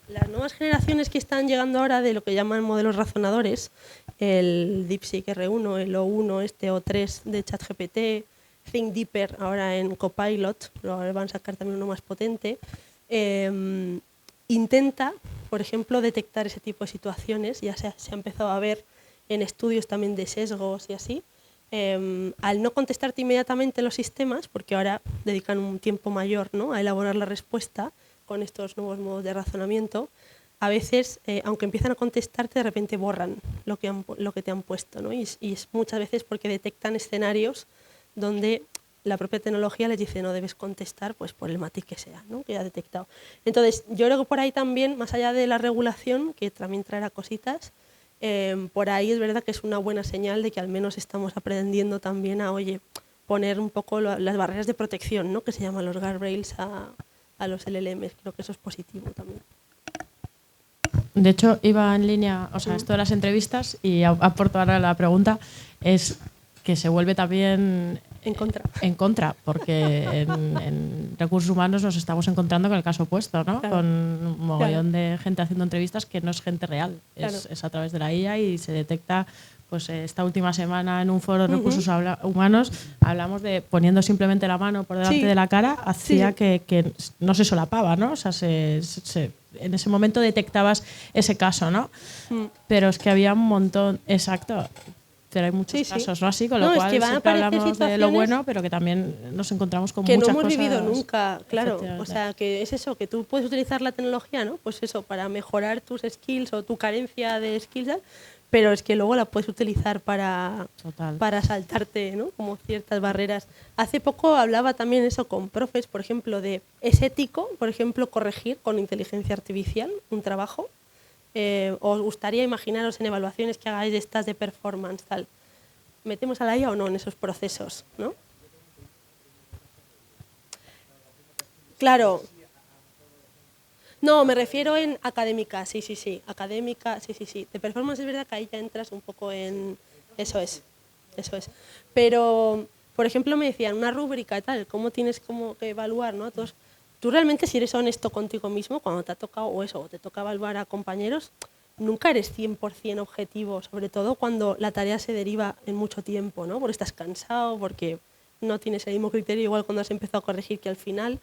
Las nuevas generaciones que están llegando ahora de lo que llaman modelos razonadores, el DeepSeek R1, el O1, O3 de ChatGPT, Think Deeper ahora en Copilot, pero ahora van a sacar también uno más potente, intenta, por ejemplo, detectar ese tipo de situaciones. Ya se ha empezado a ver en estudios también de sesgos y así. Al no contestarte inmediatamente los sistemas, porque ahora dedican un tiempo mayor, ¿no?, a elaborar la respuesta con estos nuevos modos de razonamiento, a veces, aunque empiezan a contestarte, de repente borran lo que te han puesto, ¿no? Y es muchas veces porque detectan escenarios donde la propia tecnología les dice no debes contestar pues por el matiz que sea, ¿no?, que ha detectado. Entonces, yo creo que por ahí también, más allá de la regulación, que también traerá cositas, por ahí es verdad que es una buena señal de que al menos estamos aprendiendo también a, oye, poner un poco las barreras de protección, ¿no?, que se llaman los guardrails a los LLMs. Creo que eso es positivo también. De hecho, iba en línea, o sea, esto de las entrevistas, y aporto ahora la pregunta, es que se vuelve también en contra, porque en recursos humanos nos estamos encontrando con el caso opuesto, ¿no? Claro. Con un mogollón de gente haciendo entrevistas que no es gente real, Claro. es a través de la IA, y se detecta, pues esta última semana en un foro de recursos humanos hablamos de poniendo simplemente la mano por delante de la cara, hacía que no se solapaba, ¿no? O sea, en ese momento detectabas ese caso, ¿no? Pero es que había un montón, exacto, pero hay muchos casos, ¿no? Así, con lo cual siempre hablamos de lo bueno, pero que también nos encontramos con muchas cosas que no hemos vivido nunca, claro. O sea, que es eso, que tú puedes utilizar la tecnología, ¿no?, pues eso, para mejorar tus skills o tu carencia de skills, pero es que luego la puedes utilizar para saltarte, ¿no?, como ciertas barreras. Hace poco hablaba también eso con profes, por ejemplo, de ¿es ético, por ejemplo, corregir con inteligencia artificial un trabajo? ¿Os gustaría imaginaros en evaluaciones que hagáis de estas de performance, tal? ¿Metemos a la IA o no en esos procesos, no? Claro. No, me refiero en académica, sí. Académica, sí. De performance es verdad que ahí ya entras un poco en... Eso es. Pero, por ejemplo, me decían una rúbrica y tal, ¿cómo tienes como que evaluar, ¿no? Entonces, tú realmente, si eres honesto contigo mismo, cuando te ha tocado o te toca evaluar a compañeros, nunca eres 100% objetivo, sobre todo cuando la tarea se deriva en mucho tiempo, ¿no? Porque estás cansado, porque no tienes el mismo criterio igual cuando has empezado a corregir que al final.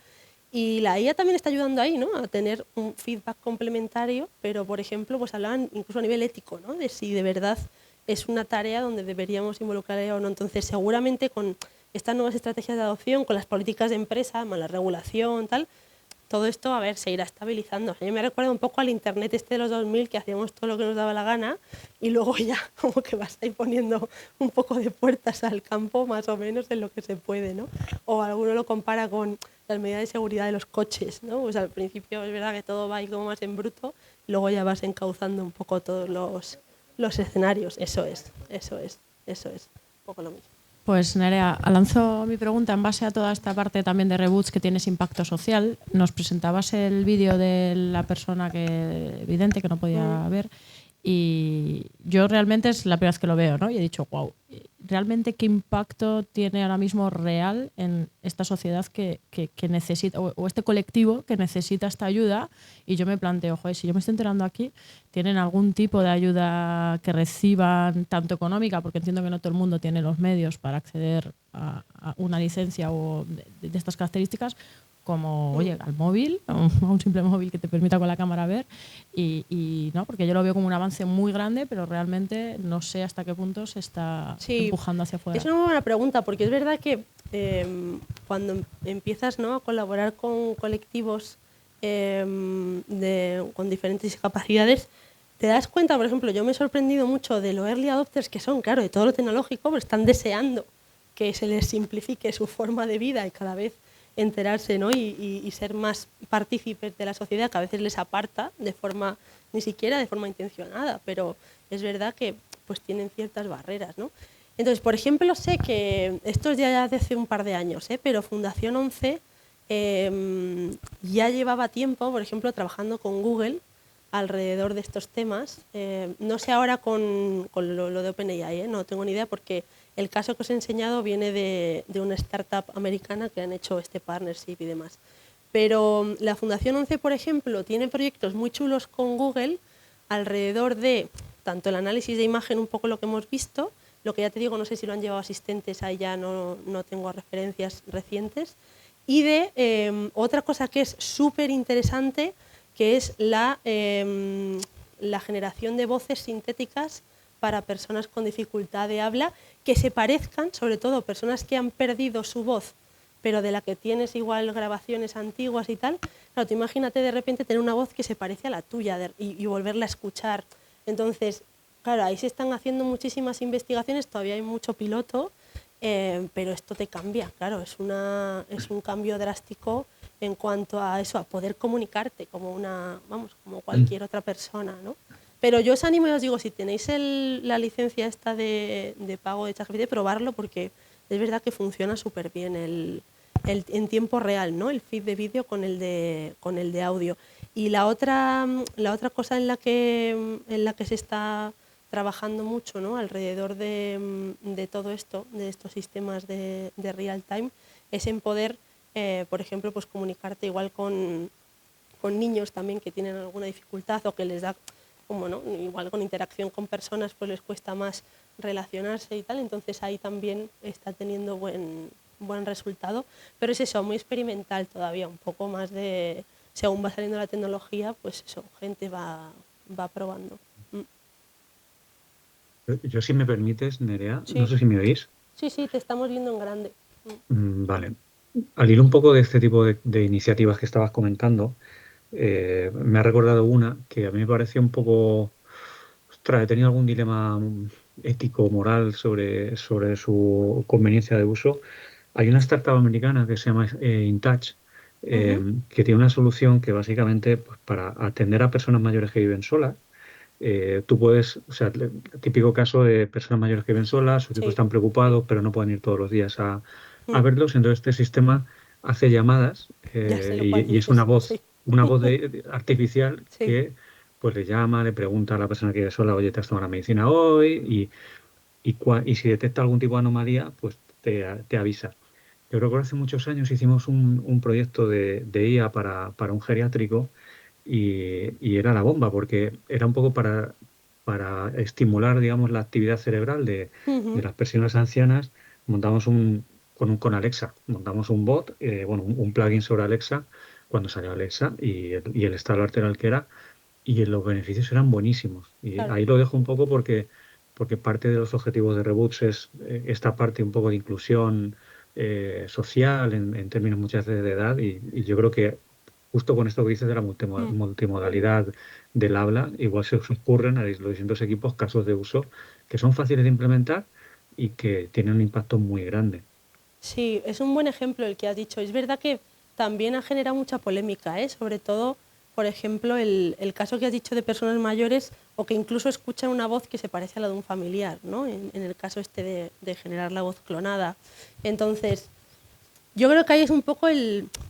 Y la IA también está ayudando ahí, ¿no?, a tener un feedback complementario, pero, por ejemplo, pues hablaban incluso a nivel ético, ¿no?, de si de verdad es una tarea donde deberíamos involucrar a ella o no. Entonces, seguramente con estas nuevas estrategias de adopción, con las políticas de empresa, más la regulación, tal, todo esto, a ver, se irá estabilizando. O sea, yo me recuerdo un poco al internet de los 2000, que hacíamos todo lo que nos daba la gana, y luego ya como que vas ahí poniendo un poco de puertas al campo, más o menos, en lo que se puede, ¿no? O alguno lo compara con las medidas de seguridad de los coches, ¿no? Pues al principio es verdad que todo va ahí como más en bruto, y luego ya vas encauzando un poco todos los escenarios. Eso es. Un poco lo mismo. Pues Nerea, lanzo mi pregunta en base a toda esta parte también de reboots que tienes impacto social. Nos presentabas el vídeo de la persona vidente que no podía ver, y yo realmente es la primera vez que lo veo, ¿no? Y he dicho, wow, ¿realmente qué impacto tiene ahora mismo real en esta sociedad que necesita, o este colectivo que necesita esta ayuda? Y yo me planteo, joder, si yo me estoy enterando aquí, ¿tienen algún tipo de ayuda que reciban, tanto económica, porque entiendo que no todo el mundo tiene los medios para acceder a una licencia o de estas características, como, oye, al móvil, a un simple móvil que te permita con la cámara ver, y no, porque yo lo veo como un avance muy grande, pero realmente no sé hasta qué punto se está empujando hacia afuera. Es una buena pregunta, porque es verdad que cuando empiezas, ¿no?, a colaborar con colectivos con diferentes capacidades, te das cuenta, por ejemplo, yo me he sorprendido mucho de los early adopters que son, claro, de todo lo tecnológico, pero están deseando que se les simplifique su forma de vida y cada vez enterarse, ¿no?, y ser más partícipes de la sociedad, que a veces les aparta ni siquiera de forma intencionada, pero es verdad que pues tienen ciertas barreras, ¿no? Entonces, por ejemplo, sé que esto es ya de hace un par de años, pero Fundación 11 ya llevaba tiempo, por ejemplo, trabajando con Google alrededor de estos temas. No sé ahora con lo de OpenAI, no tengo ni idea, porque el caso que os he enseñado viene de una startup americana que han hecho este partnership y demás. Pero la Fundación 11, por ejemplo, tiene proyectos muy chulos con Google alrededor de tanto el análisis de imagen, un poco lo que hemos visto, Lo que ya te digo, no sé si lo han llevado asistentes, ahí ya no tengo referencias recientes. Y de otra cosa que es súper interesante, que es la generación de voces sintéticas para personas con dificultad de habla, que se parezcan, sobre todo personas que han perdido su voz, pero de la que tienes igual grabaciones antiguas y tal. Claro, tú imagínate de repente tener una voz que se parece a la tuya y volverla a escuchar. Entonces, claro, ahí se están haciendo muchísimas investigaciones, todavía hay mucho piloto, pero esto te cambia, claro, es un cambio drástico en cuanto a eso, a poder comunicarte como como cualquier otra persona, ¿no? Pero yo os animo y os digo, si tenéis la licencia esta de pago de ChatGPT, probarlo, porque es verdad que funciona súper bien en tiempo real, ¿no? El feed de vídeo con el de audio. Y la otra cosa en la que se está trabajando mucho, ¿no? Alrededor de todo esto, de estos sistemas de real time, es en poder, por ejemplo, pues comunicarte igual con niños también que tienen alguna dificultad o que les da, como no, igual con interacción con personas pues les cuesta más relacionarse y tal, entonces ahí también está teniendo buen resultado, pero es eso, muy experimental todavía, un poco más de, según va saliendo la tecnología, pues eso, gente va probando. Yo, si me permites, Nerea, Sí. no sé si me oís. Sí, te estamos viendo en grande. Vale. Al hilo un poco de este tipo de iniciativas que estabas comentando, me ha recordado una que a mí me pareció un poco... Ostras, he tenido algún dilema ético, moral sobre su conveniencia de uso. Hay una startup americana que se llama InTouch, que tiene una solución que básicamente, pues, para atender a personas mayores que viven solas, tú puedes, o sea, el típico caso de personas mayores que viven solas, sus hijos están preocupados, pero no pueden ir todos los días a verlos, entonces este sistema hace llamadas y es una voz artificial que pues le llama, le pregunta a la persona que vive sola, oye, ¿te has tomado la medicina hoy? Y si detecta algún tipo de anomalía, pues te avisa. Yo creo que hace muchos años hicimos un proyecto de IA para un geriátrico y era la bomba, porque era un poco para estimular, digamos, la actividad cerebral de las personas ancianas. Montamos con Alexa, montamos un bot, un plugin sobre Alexa, cuando salió Alexa, y el estado arterial que era, y los beneficios eran buenísimos. Y Claro. ahí lo dejo un poco porque parte de los objetivos de Reboots es esta parte un poco de inclusión social en términos muchas veces de edad, y yo creo que justo con esto que dices de la multimodalidad del habla, igual se os ocurren a los distintos equipos casos de uso que son fáciles de implementar y que tienen un impacto muy grande. Sí, es un buen ejemplo el que has dicho. Es verdad que también ha generado mucha polémica, sobre todo, por ejemplo, el caso que has dicho de personas mayores o que incluso escuchan una voz que se parece a la de un familiar, ¿no? En el caso este de generar la voz clonada. Entonces, yo creo que ahí es un poco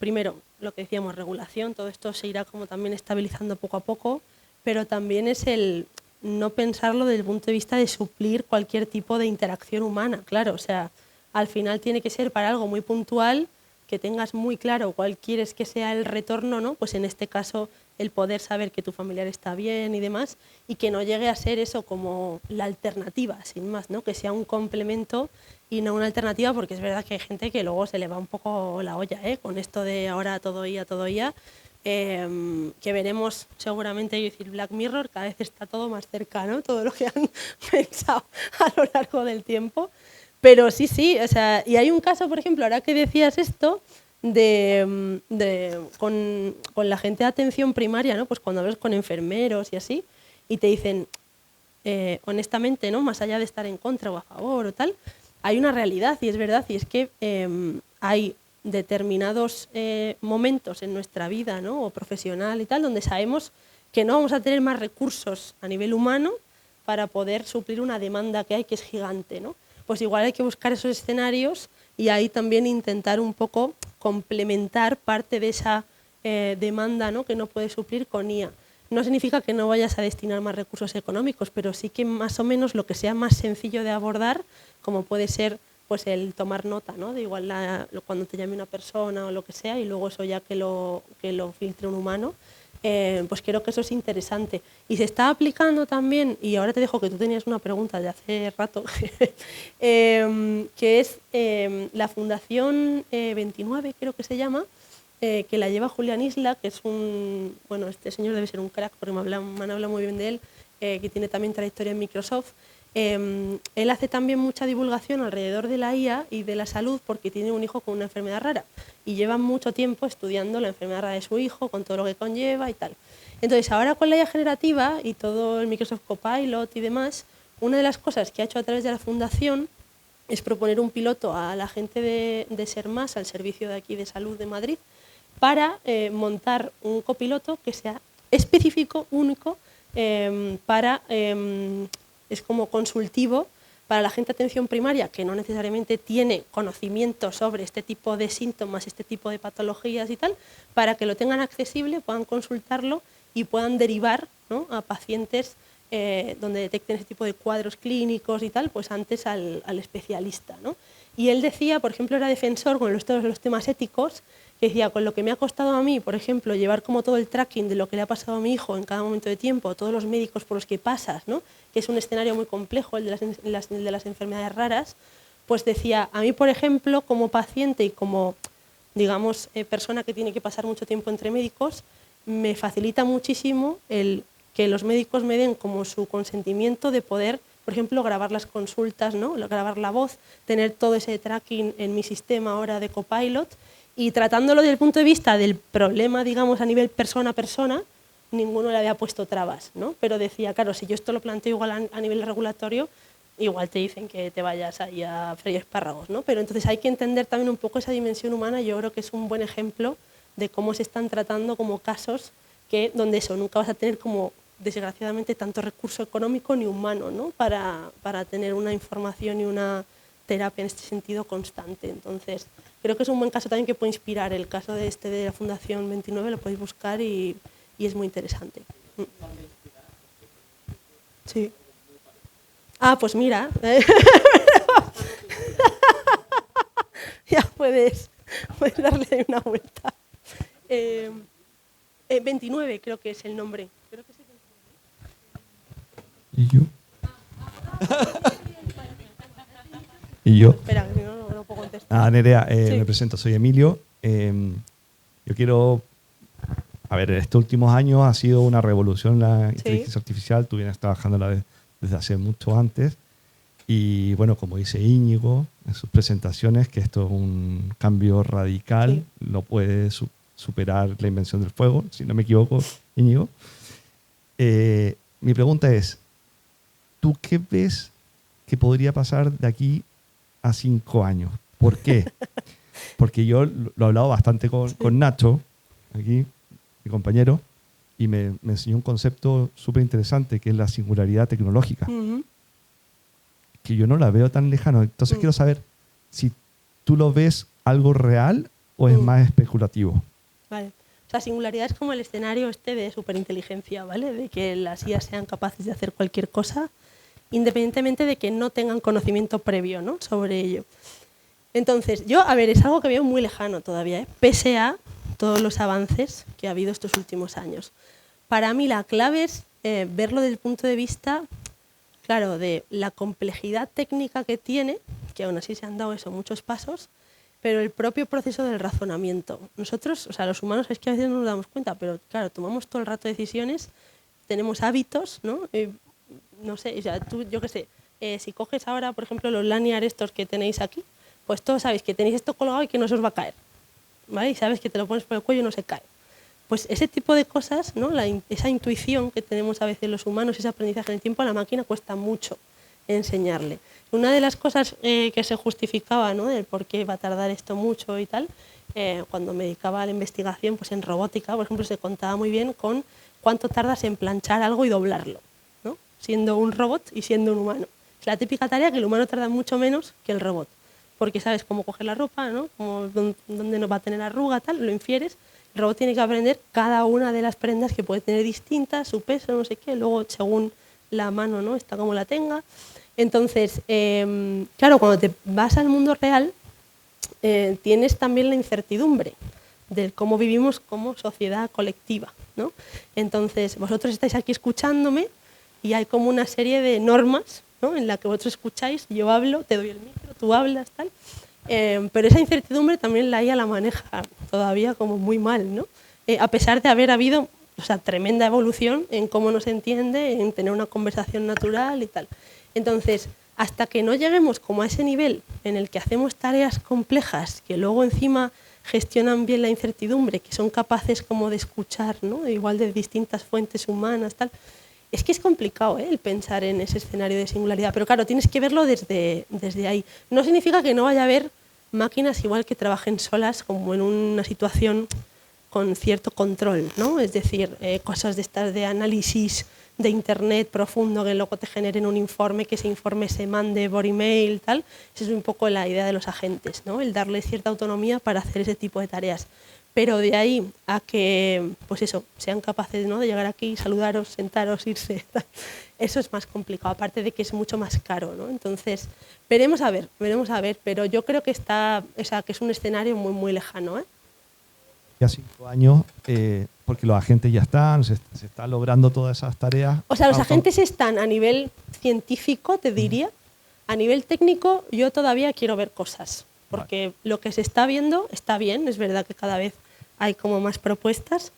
primero, lo que decíamos, regulación, todo esto se irá como también estabilizando poco a poco, pero también es el no pensarlo desde el punto de vista de suplir cualquier tipo de interacción humana, claro, o sea, al final tiene que ser para algo muy puntual, que tengas muy claro cuál quieres que sea el retorno, ¿no? Pues en este caso el poder saber que tu familiar está bien y demás, y que no llegue a ser eso como la alternativa, sin más, ¿no? Que sea un complemento y no una alternativa, porque es verdad que hay gente que luego se le va un poco la olla, con esto de ahora todo IA, que veremos seguramente, yo decir, Black Mirror, cada vez está todo más cercano, todo lo que han pensado a lo largo del tiempo. Pero sí, o sea, y hay un caso, por ejemplo, ahora que decías esto, con la gente de atención primaria, ¿no? Pues cuando hablas con enfermeros y así, y te dicen, honestamente, ¿no? Más allá de estar en contra o a favor o tal, hay una realidad, y es verdad, y es que hay determinados momentos en nuestra vida, ¿no? O profesional y tal, donde sabemos que no vamos a tener más recursos a nivel humano para poder suplir una demanda que hay, que es gigante, ¿no? Pues igual hay que buscar esos escenarios y ahí también intentar un poco complementar parte de esa demanda, ¿no? Que no puede suplir con IA. No significa que no vayas a destinar más recursos económicos, pero sí que más o menos lo que sea más sencillo de abordar, como puede ser pues el tomar nota, ¿no? De igual cuando te llame una persona o lo que sea, y luego eso ya que lo filtre un humano, pues creo que eso es interesante. Y se está aplicando también, y ahora te dejo que tú tenías una pregunta de hace rato, que es la Fundación 29, creo que se llama, que la lleva Julián Isla, que es un, bueno, este señor debe ser un crack porque me han hablado muy bien de él, que tiene también trayectoria en Microsoft. Él hace también mucha divulgación alrededor de la IA y de la salud porque tiene un hijo con una enfermedad rara y lleva mucho tiempo estudiando la enfermedad rara de su hijo, con todo lo que conlleva y tal. Entonces, ahora con la IA generativa y todo el Microsoft Copilot y demás, una de las cosas que ha hecho a través de la fundación es proponer un piloto a la gente de SERMAS, al servicio de aquí de salud de Madrid, para montar un copiloto que sea específico, único, es como consultivo para la gente de atención primaria que no necesariamente tiene conocimiento sobre este tipo de síntomas, este tipo de patologías y tal, para que lo tengan accesible, puedan consultarlo y puedan derivar, ¿no?, a pacientes donde detecten ese tipo de cuadros clínicos y tal, pues antes al especialista, ¿no? Y él decía, por ejemplo, era defensor con todos los temas éticos, que decía, con lo que me ha costado a mí, por ejemplo, llevar como todo el tracking de lo que le ha pasado a mi hijo en cada momento de tiempo, todos los médicos por los que pasas, ¿no?, que es un escenario muy complejo, el de las enfermedades raras, pues decía, a mí, por ejemplo, como paciente y como, digamos, persona que tiene que pasar mucho tiempo entre médicos, me facilita muchísimo el que los médicos me den como su consentimiento de poder, por ejemplo, grabar las consultas, ¿no?, grabar la voz, tener todo ese tracking en mi sistema ahora de Copilot, y tratándolo desde el punto de vista del problema, digamos, a nivel persona a persona, ninguno le había puesto trabas, ¿no? Pero decía, claro, si yo esto lo planteo igual a nivel regulatorio, igual te dicen que te vayas ahí a freír espárragos, ¿no? Pero entonces hay que entender también un poco esa dimensión humana. Yo creo que es un buen ejemplo de cómo se están tratando como casos donde eso, nunca vas a tener como, desgraciadamente, tanto recurso económico ni humano, ¿no?, para tener una información y una terapia en este sentido constante. Entonces, creo que es un buen caso también que puede inspirar. El caso de la Fundación 29 lo podéis buscar y es muy interesante. Sí. Ah, pues mira. Ya puedes darle una vuelta. 29 creo que es el nombre. Creo que es el 29. ¿Y yo? Espera, que no puedo contestar. Nerea, Sí. me presento, soy Emilio. Yo quiero... A ver, estos últimos años ha sido una revolución la inteligencia artificial. Tú vienes trabajándola desde hace mucho antes. Y bueno, como dice Íñigo en sus presentaciones, que esto es un cambio radical, no puede superar la invención del fuego, si no me equivoco, Íñigo. Mi pregunta es, ¿tú qué ves que podría pasar de aquí a 5 años? ¿Por qué? Porque yo lo he hablado bastante con Nacho, aquí, mi compañero, y me enseñó un concepto súper interesante que es la singularidad tecnológica, que yo no la veo tan lejano. Entonces quiero saber si tú lo ves algo real o es más especulativo. Vale. O sea, singularidad es como el escenario de superinteligencia, ¿vale? De que las IA sean capaces de hacer cualquier cosa independientemente de que no tengan conocimiento previo, ¿no?, sobre ello. Entonces, yo, a ver, es algo que veo muy lejano todavía, ¿eh?, pese a todos los avances que ha habido estos últimos años. Para mí la clave es verlo desde el punto de vista, claro, de la complejidad técnica que tiene, que aún así se han dado muchos pasos, pero el propio proceso del razonamiento. Nosotros, o sea, los humanos es que a veces no nos damos cuenta, pero claro, tomamos todo el rato decisiones, tenemos hábitos, ¿no? No sé, o sea, tú, yo qué sé, si coges ahora, por ejemplo, los lanyard estos que tenéis aquí, pues todos sabéis que tenéis esto colgado y que no se os va a caer, ¿vale? Y sabes que te lo pones por el cuello y no se cae. Pues ese tipo de cosas, ¿no?, esa intuición que tenemos a veces los humanos, ese aprendizaje en el tiempo, a la máquina cuesta mucho enseñarle. Una de las cosas que se justificaba, ¿no?, del por qué va a tardar esto mucho y tal, cuando me dedicaba a la investigación, pues en robótica, por ejemplo, se contaba muy bien con cuánto tardas en planchar algo y doblarlo, ¿no?, siendo un robot y siendo un humano. Es la típica tarea que el humano tarda mucho menos que el robot, porque sabes cómo coger la ropa, ¿no?, dónde no va a tener arruga, tal, lo infieres. El robot tiene que aprender cada una de las prendas que puede tener distintas, su peso, no sé qué, luego según la mano, ¿no?, está como la tenga. Entonces, claro, cuando te vas al mundo real, tienes también la incertidumbre del cómo vivimos como sociedad colectiva, ¿no? Entonces, vosotros estáis aquí escuchándome y hay como una serie de normas, ¿no?, en la que vosotros escucháis, yo hablo, te doy el micro, tú hablas, tal. Pero esa incertidumbre también la IA la maneja todavía como muy mal, ¿no? A pesar de haber habido, o sea, tremenda evolución en cómo nos entiende, en tener una conversación natural y tal. Entonces, hasta que no lleguemos como a ese nivel en el que hacemos tareas complejas que luego encima gestionan bien la incertidumbre, que son capaces como de escuchar, ¿no?, igual de distintas fuentes humanas, tal. Es que es complicado, el pensar en ese escenario de singularidad, pero claro, tienes que verlo desde ahí. No significa que no vaya a haber máquinas igual que trabajen solas como en una situación con cierto control, ¿no? Es decir, cosas de estas de análisis de internet profundo que luego te generen un informe, que ese informe se mande por email, tal. Esa es un poco la idea de los agentes, ¿no? El darle cierta autonomía para hacer ese tipo de tareas. Pero de ahí a que, pues eso, sean capaces, ¿no?, de llegar aquí, saludaros, sentaros, irse, tal, eso es más complicado, aparte de que es mucho más caro, ¿no? Entonces, veremos a ver, pero yo creo que que es un escenario muy, muy lejano, ¿eh? Ya 5 años, porque los agentes ya están, se están logrando todas esas tareas. O sea, los agentes están a nivel científico, te diría. A nivel técnico, yo todavía quiero ver cosas, porque lo que se está viendo está bien, es verdad que cada vez hay como más propuestas,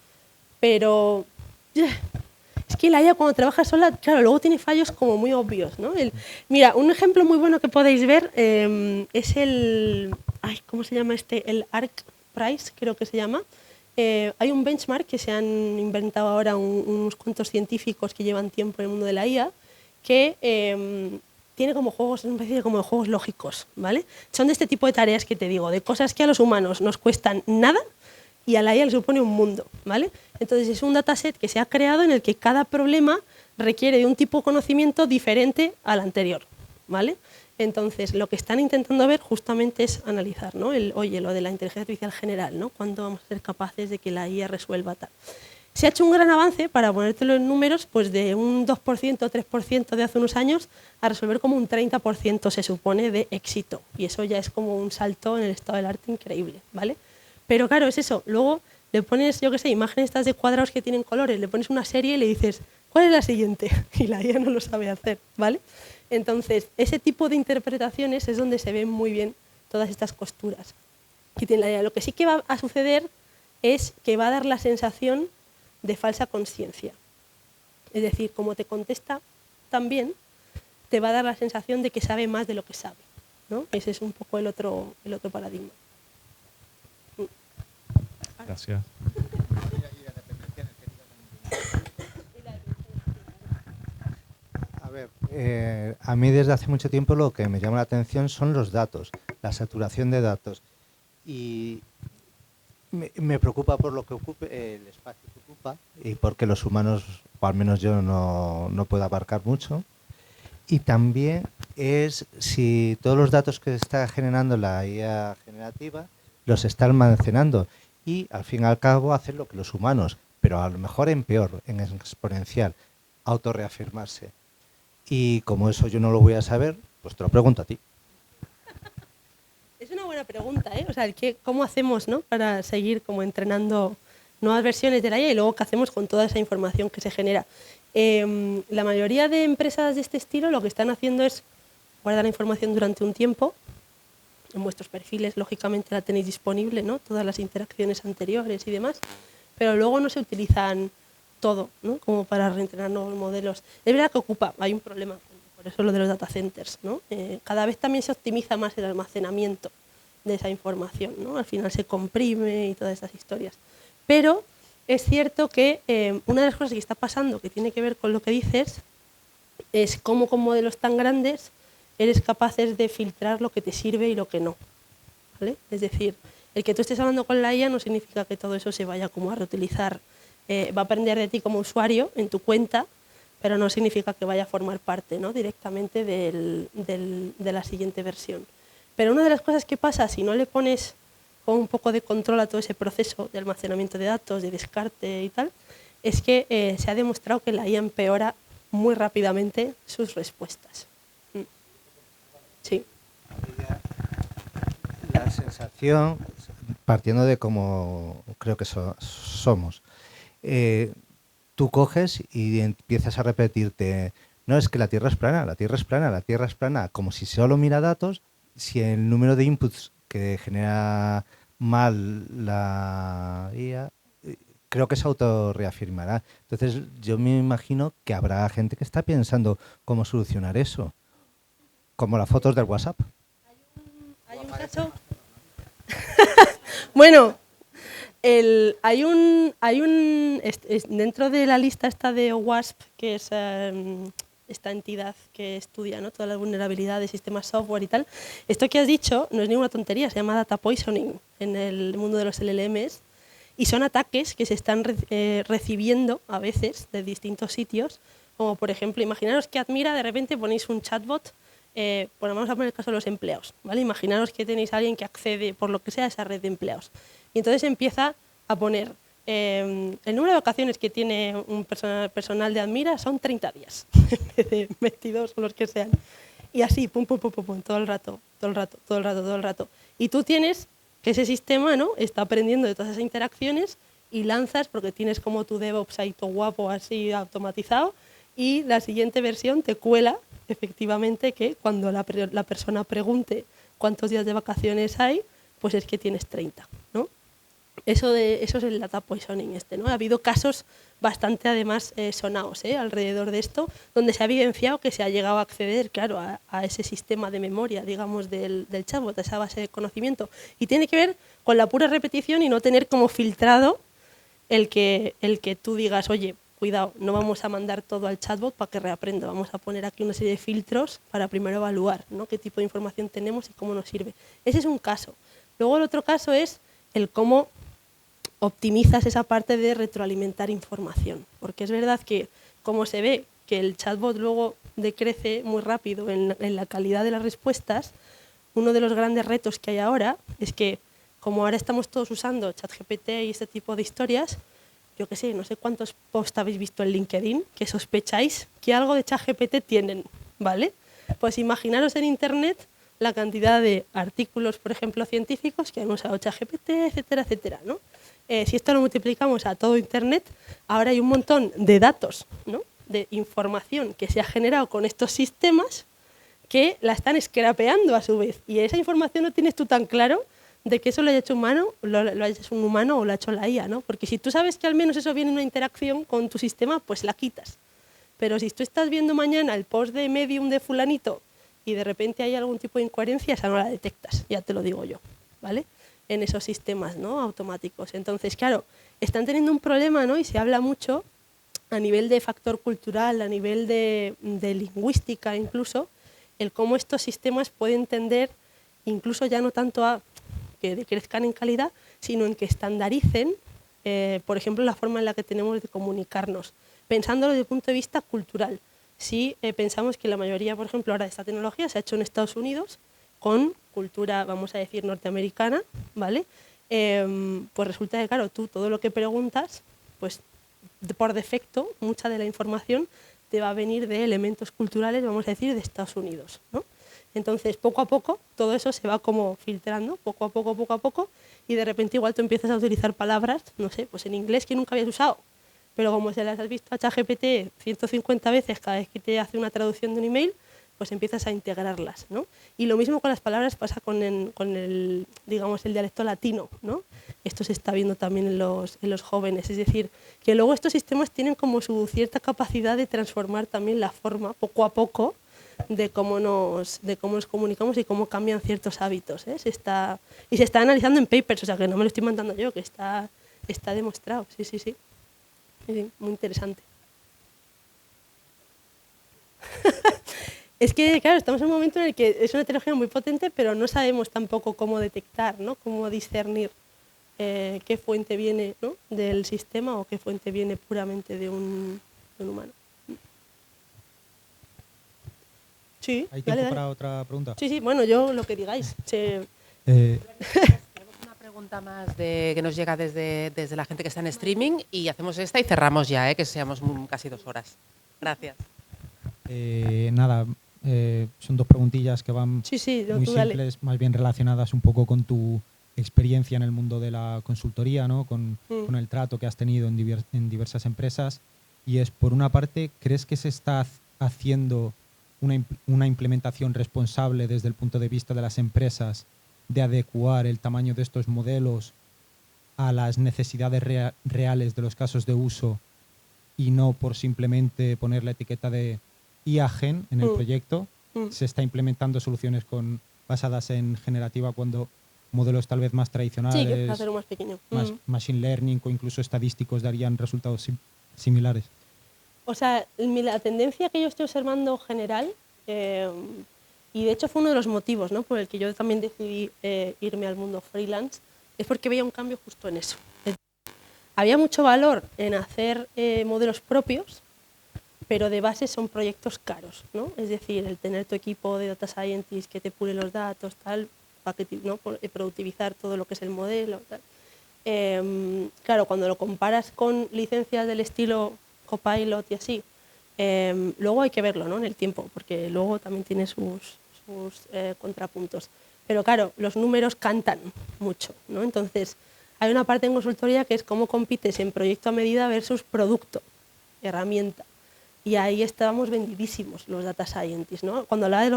pero es que la IA cuando trabaja sola, claro, luego tiene fallos como muy obvios, ¿no? Mira, un ejemplo muy bueno que podéis ver es ¿cómo se llama este? El ArcPrice, creo que se llama. Hay un benchmark que se han inventado ahora unos cuantos científicos que llevan tiempo en el mundo de la IA, que tiene como juegos, es una especie como de juegos lógicos, ¿vale? Son de este tipo de tareas que te digo, de cosas que a los humanos nos cuestan nada y a la IA le supone un mundo, ¿vale? Entonces es un dataset que se ha creado en el que cada problema requiere de un tipo de conocimiento diferente al anterior, ¿vale? Entonces lo que están intentando ver justamente es analizar, ¿no? Lo de la inteligencia artificial general, ¿no? ¿Cuándo vamos a ser capaces de que la IA resuelva tal? Se ha hecho un gran avance, para ponértelo en números, pues de un 2% o 3% de hace unos años a resolver como un 30% se supone de éxito. Y eso ya es como un salto en el estado del arte increíble, ¿vale? Pero claro, es eso. Luego le pones, yo qué sé, imágenes estas de cuadrados que tienen colores, le pones una serie y le dices, ¿cuál es la siguiente? Y la IA no lo sabe hacer, ¿vale? Entonces, ese tipo de interpretaciones es donde se ven muy bien todas estas costuras que tiene la IA. Lo que sí que va a suceder es que va a dar la sensación de falsa conciencia. Es decir, como te contesta tan bien, te va a dar la sensación de que sabe más de lo que sabe, ¿no? Ese es un poco el otro paradigma. Gracias. A ver, a mí desde hace mucho tiempo lo que me llama la atención son los datos, la saturación de datos. Y me preocupa por lo que ocupe, el espacio que ocupa, y porque los humanos, o al menos yo, no puedo abarcar mucho. Y también es si todos los datos que está generando la IA generativa los está almacenando y al fin y al cabo hacer lo que los humanos, pero a lo mejor en peor, en exponencial, autorreafirmarse. Y como eso yo no lo voy a saber, pues te lo pregunto a ti. Es una buena pregunta, ¿eh? O sea, ¿cómo hacemos, ¿no?, para seguir como entrenando nuevas versiones de la IA y luego qué hacemos con toda esa información que se genera? La mayoría de empresas de este estilo lo que están haciendo es guardar la información durante un tiempo. En vuestros perfiles, lógicamente, la tenéis disponible, ¿no?, todas las interacciones anteriores y demás, pero luego no se utilizan todo, ¿no?, como para reentrenar nuevos modelos. Es verdad que hay un problema, por eso lo de los data centers, ¿no? Cada vez también se optimiza más el almacenamiento de esa información, ¿no? Al final se comprime y todas estas historias. Pero es cierto que una de las cosas que está pasando, que tiene que ver con lo que dices, es cómo con modelos tan grandes eres capaces de filtrar lo que te sirve y lo que no, ¿vale? Es decir, el que tú estés hablando con la IA no significa que todo eso se vaya como a reutilizar. Va a aprender de ti como usuario en tu cuenta, pero no significa que vaya a formar parte, ¿no?, directamente de la siguiente versión. Pero una de las cosas que pasa si no le pones con un poco de control a todo ese proceso de almacenamiento de datos, de descarte y tal, es que se ha demostrado que la IA empeora muy rápidamente sus respuestas. Sí. La sensación, partiendo de cómo creo que somos, tú coges y empiezas a repetirte, no, es que la Tierra es plana, la Tierra es plana, la Tierra es plana, como si solo mira datos, si el número de inputs que genera mal la IA, creo que se autorreafirmará. Entonces yo me imagino que habrá gente que está pensando cómo solucionar eso, como las fotos del WhatsApp. ¿Hay un caso? Bueno, dentro de la lista esta de OWASP, que es esta entidad que estudia, ¿no?, toda la vulnerabilidad de sistemas software y tal, esto que has dicho no es ninguna tontería, se llama data poisoning en el mundo de los LLMs, y son ataques que se están recibiendo a veces de distintos sitios, como por ejemplo, imaginaros que Admira de repente ponéis un chatbot, bueno, vamos a poner el caso de los empleados, ¿vale? Imaginaros que tenéis a alguien que accede por lo que sea a esa red de empleados, y entonces empieza a poner el número de vacaciones que tiene un personal de Admira son 30 días, en vez de 22 o los que sean. Y así, pum, pum, pum, pum, pum, todo el rato. Y tú tienes que ese sistema, ¿no?, está aprendiendo de todas esas interacciones y lanzas, porque tienes como tu DevOps ahí todo guapo, así automatizado, y la siguiente versión te cuela, efectivamente, que cuando la persona pregunte cuántos días de vacaciones hay, pues es que tienes 30, ¿no? Eso es el data poisoning ¿no? Ha habido casos bastante, además, sonados alrededor de esto, donde se ha evidenciado que se ha llegado a acceder, claro, a ese sistema de memoria, digamos, del chatbot, a esa base de conocimiento. Y tiene que ver con la pura repetición y no tener como filtrado el que tú digas, oye, cuidado, no vamos a mandar todo al chatbot para que reaprenda, vamos a poner aquí una serie de filtros para primero evaluar, ¿no?, qué tipo de información tenemos y cómo nos sirve. Ese es un caso. Luego el otro caso es el cómo optimizas esa parte de retroalimentar información, porque es verdad que como se ve que el chatbot luego decrece muy rápido en la calidad de las respuestas, uno de los grandes retos que hay ahora es que, como ahora estamos todos usando ChatGPT y este tipo de historias, yo qué sé, no sé cuántos posts habéis visto en LinkedIn que sospecháis que algo de ChatGPT tienen, ¿vale? Pues imaginaros en Internet la cantidad de artículos, por ejemplo, científicos que han usado ChatGPT, etcétera, etcétera, ¿no? Si esto lo multiplicamos a todo Internet, ahora hay un montón de datos, ¿no?, de información que se ha generado con estos sistemas que la están scrapeando a su vez. Y esa información no tienes tú tan claro de que eso lo haya hecho humano, lo haya hecho un humano o lo ha hecho la IA, ¿no? Porque si tú sabes que al menos eso viene en una interacción con tu sistema, pues la quitas. Pero si tú estás viendo mañana el post de Medium de fulanito y de repente hay algún tipo de incoherencia, esa no la detectas, ya te lo digo yo, ¿vale?, en esos sistemas, ¿no?, automáticos. Entonces, claro, están teniendo un problema, ¿no?, y se habla mucho a nivel de factor cultural, a nivel de lingüística incluso, el cómo estos sistemas pueden tender incluso ya no tanto a que decrezcan en calidad, sino en que estandaricen, por ejemplo, la forma en la que tenemos de comunicarnos, pensándolo desde el punto de vista cultural. Si pensamos que la mayoría, por ejemplo, ahora de esta tecnología se ha hecho en Estados Unidos, con cultura, vamos a decir, norteamericana, ¿vale? Pues resulta que, claro, tú todo lo que preguntas, pues por defecto, mucha de la información te va a venir de elementos culturales, vamos a decir, de Estados Unidos, ¿no? Entonces, poco a poco, todo eso se va como filtrando, poco a poco, y de repente igual tú empiezas a utilizar palabras, no sé, pues en inglés que nunca habías usado, pero como se las has visto a ChatGPT 150 veces cada vez que te hace una traducción de un email, pues empiezas a integrarlas, ¿no? Y lo mismo con las palabras pasa con el digamos, el dialecto latino, ¿no? Esto se está viendo también en los jóvenes, es decir, que luego estos sistemas tienen como su cierta capacidad de transformar también la forma, poco a poco, de cómo nos comunicamos y cómo cambian ciertos hábitos, ¿eh? Se está analizando en papers, o sea, que no me lo estoy mandando yo, que está demostrado, sí, muy interesante. Es que, claro, estamos en un momento en el que es una tecnología muy potente, pero no sabemos tampoco cómo detectar, ¿no?, cómo discernir qué fuente viene, ¿no?, del sistema o qué fuente viene puramente de un humano. Sí, ¿Hay tiempo para otra pregunta? Sí, bueno, yo lo que digáis. Una pregunta más que nos llega desde la gente que está en streaming y hacemos esta y cerramos ya, que seamos casi 2 horas. Gracias. Nada, son 2 preguntillas que van muy simples, dale. más bien relacionadas un poco con tu experiencia en el mundo de la consultoría, ¿no? Con el trato que has tenido en diversas empresas. Y es, por una parte, ¿crees que se está haciendo una implementación responsable desde el punto de vista de las empresas de adecuar el tamaño de estos modelos a las necesidades reales de los casos de uso y no por simplemente poner la etiqueta de IA-gen en el proyecto? Se está implementando soluciones basadas en generativa cuando modelos tal vez más tradicionales, sí, que hacerlo más pequeño. Más machine learning o incluso estadísticos darían resultados similares. O sea, la tendencia que yo estoy observando general, y de hecho fue uno de los motivos, ¿no?, por el que yo también decidí irme al mundo freelance, es porque veía un cambio justo en eso. Había mucho valor en hacer modelos propios, pero de base son proyectos caros, ¿no? Es decir, el tener tu equipo de data scientists que te pule los datos, tal, ¿no?, productivizar todo lo que es el modelo, tal. Claro, cuando lo comparas con licencias del estilo Copilot y así, luego hay que verlo, ¿no?, en el tiempo, porque luego también tiene sus contrapuntos. Pero claro, los números cantan mucho, ¿no? Entonces, hay una parte en consultoría que es cómo compites en proyecto a medida versus producto, herramienta. Y ahí estábamos vendidísimos los data scientists, ¿no? Cuando hablaba de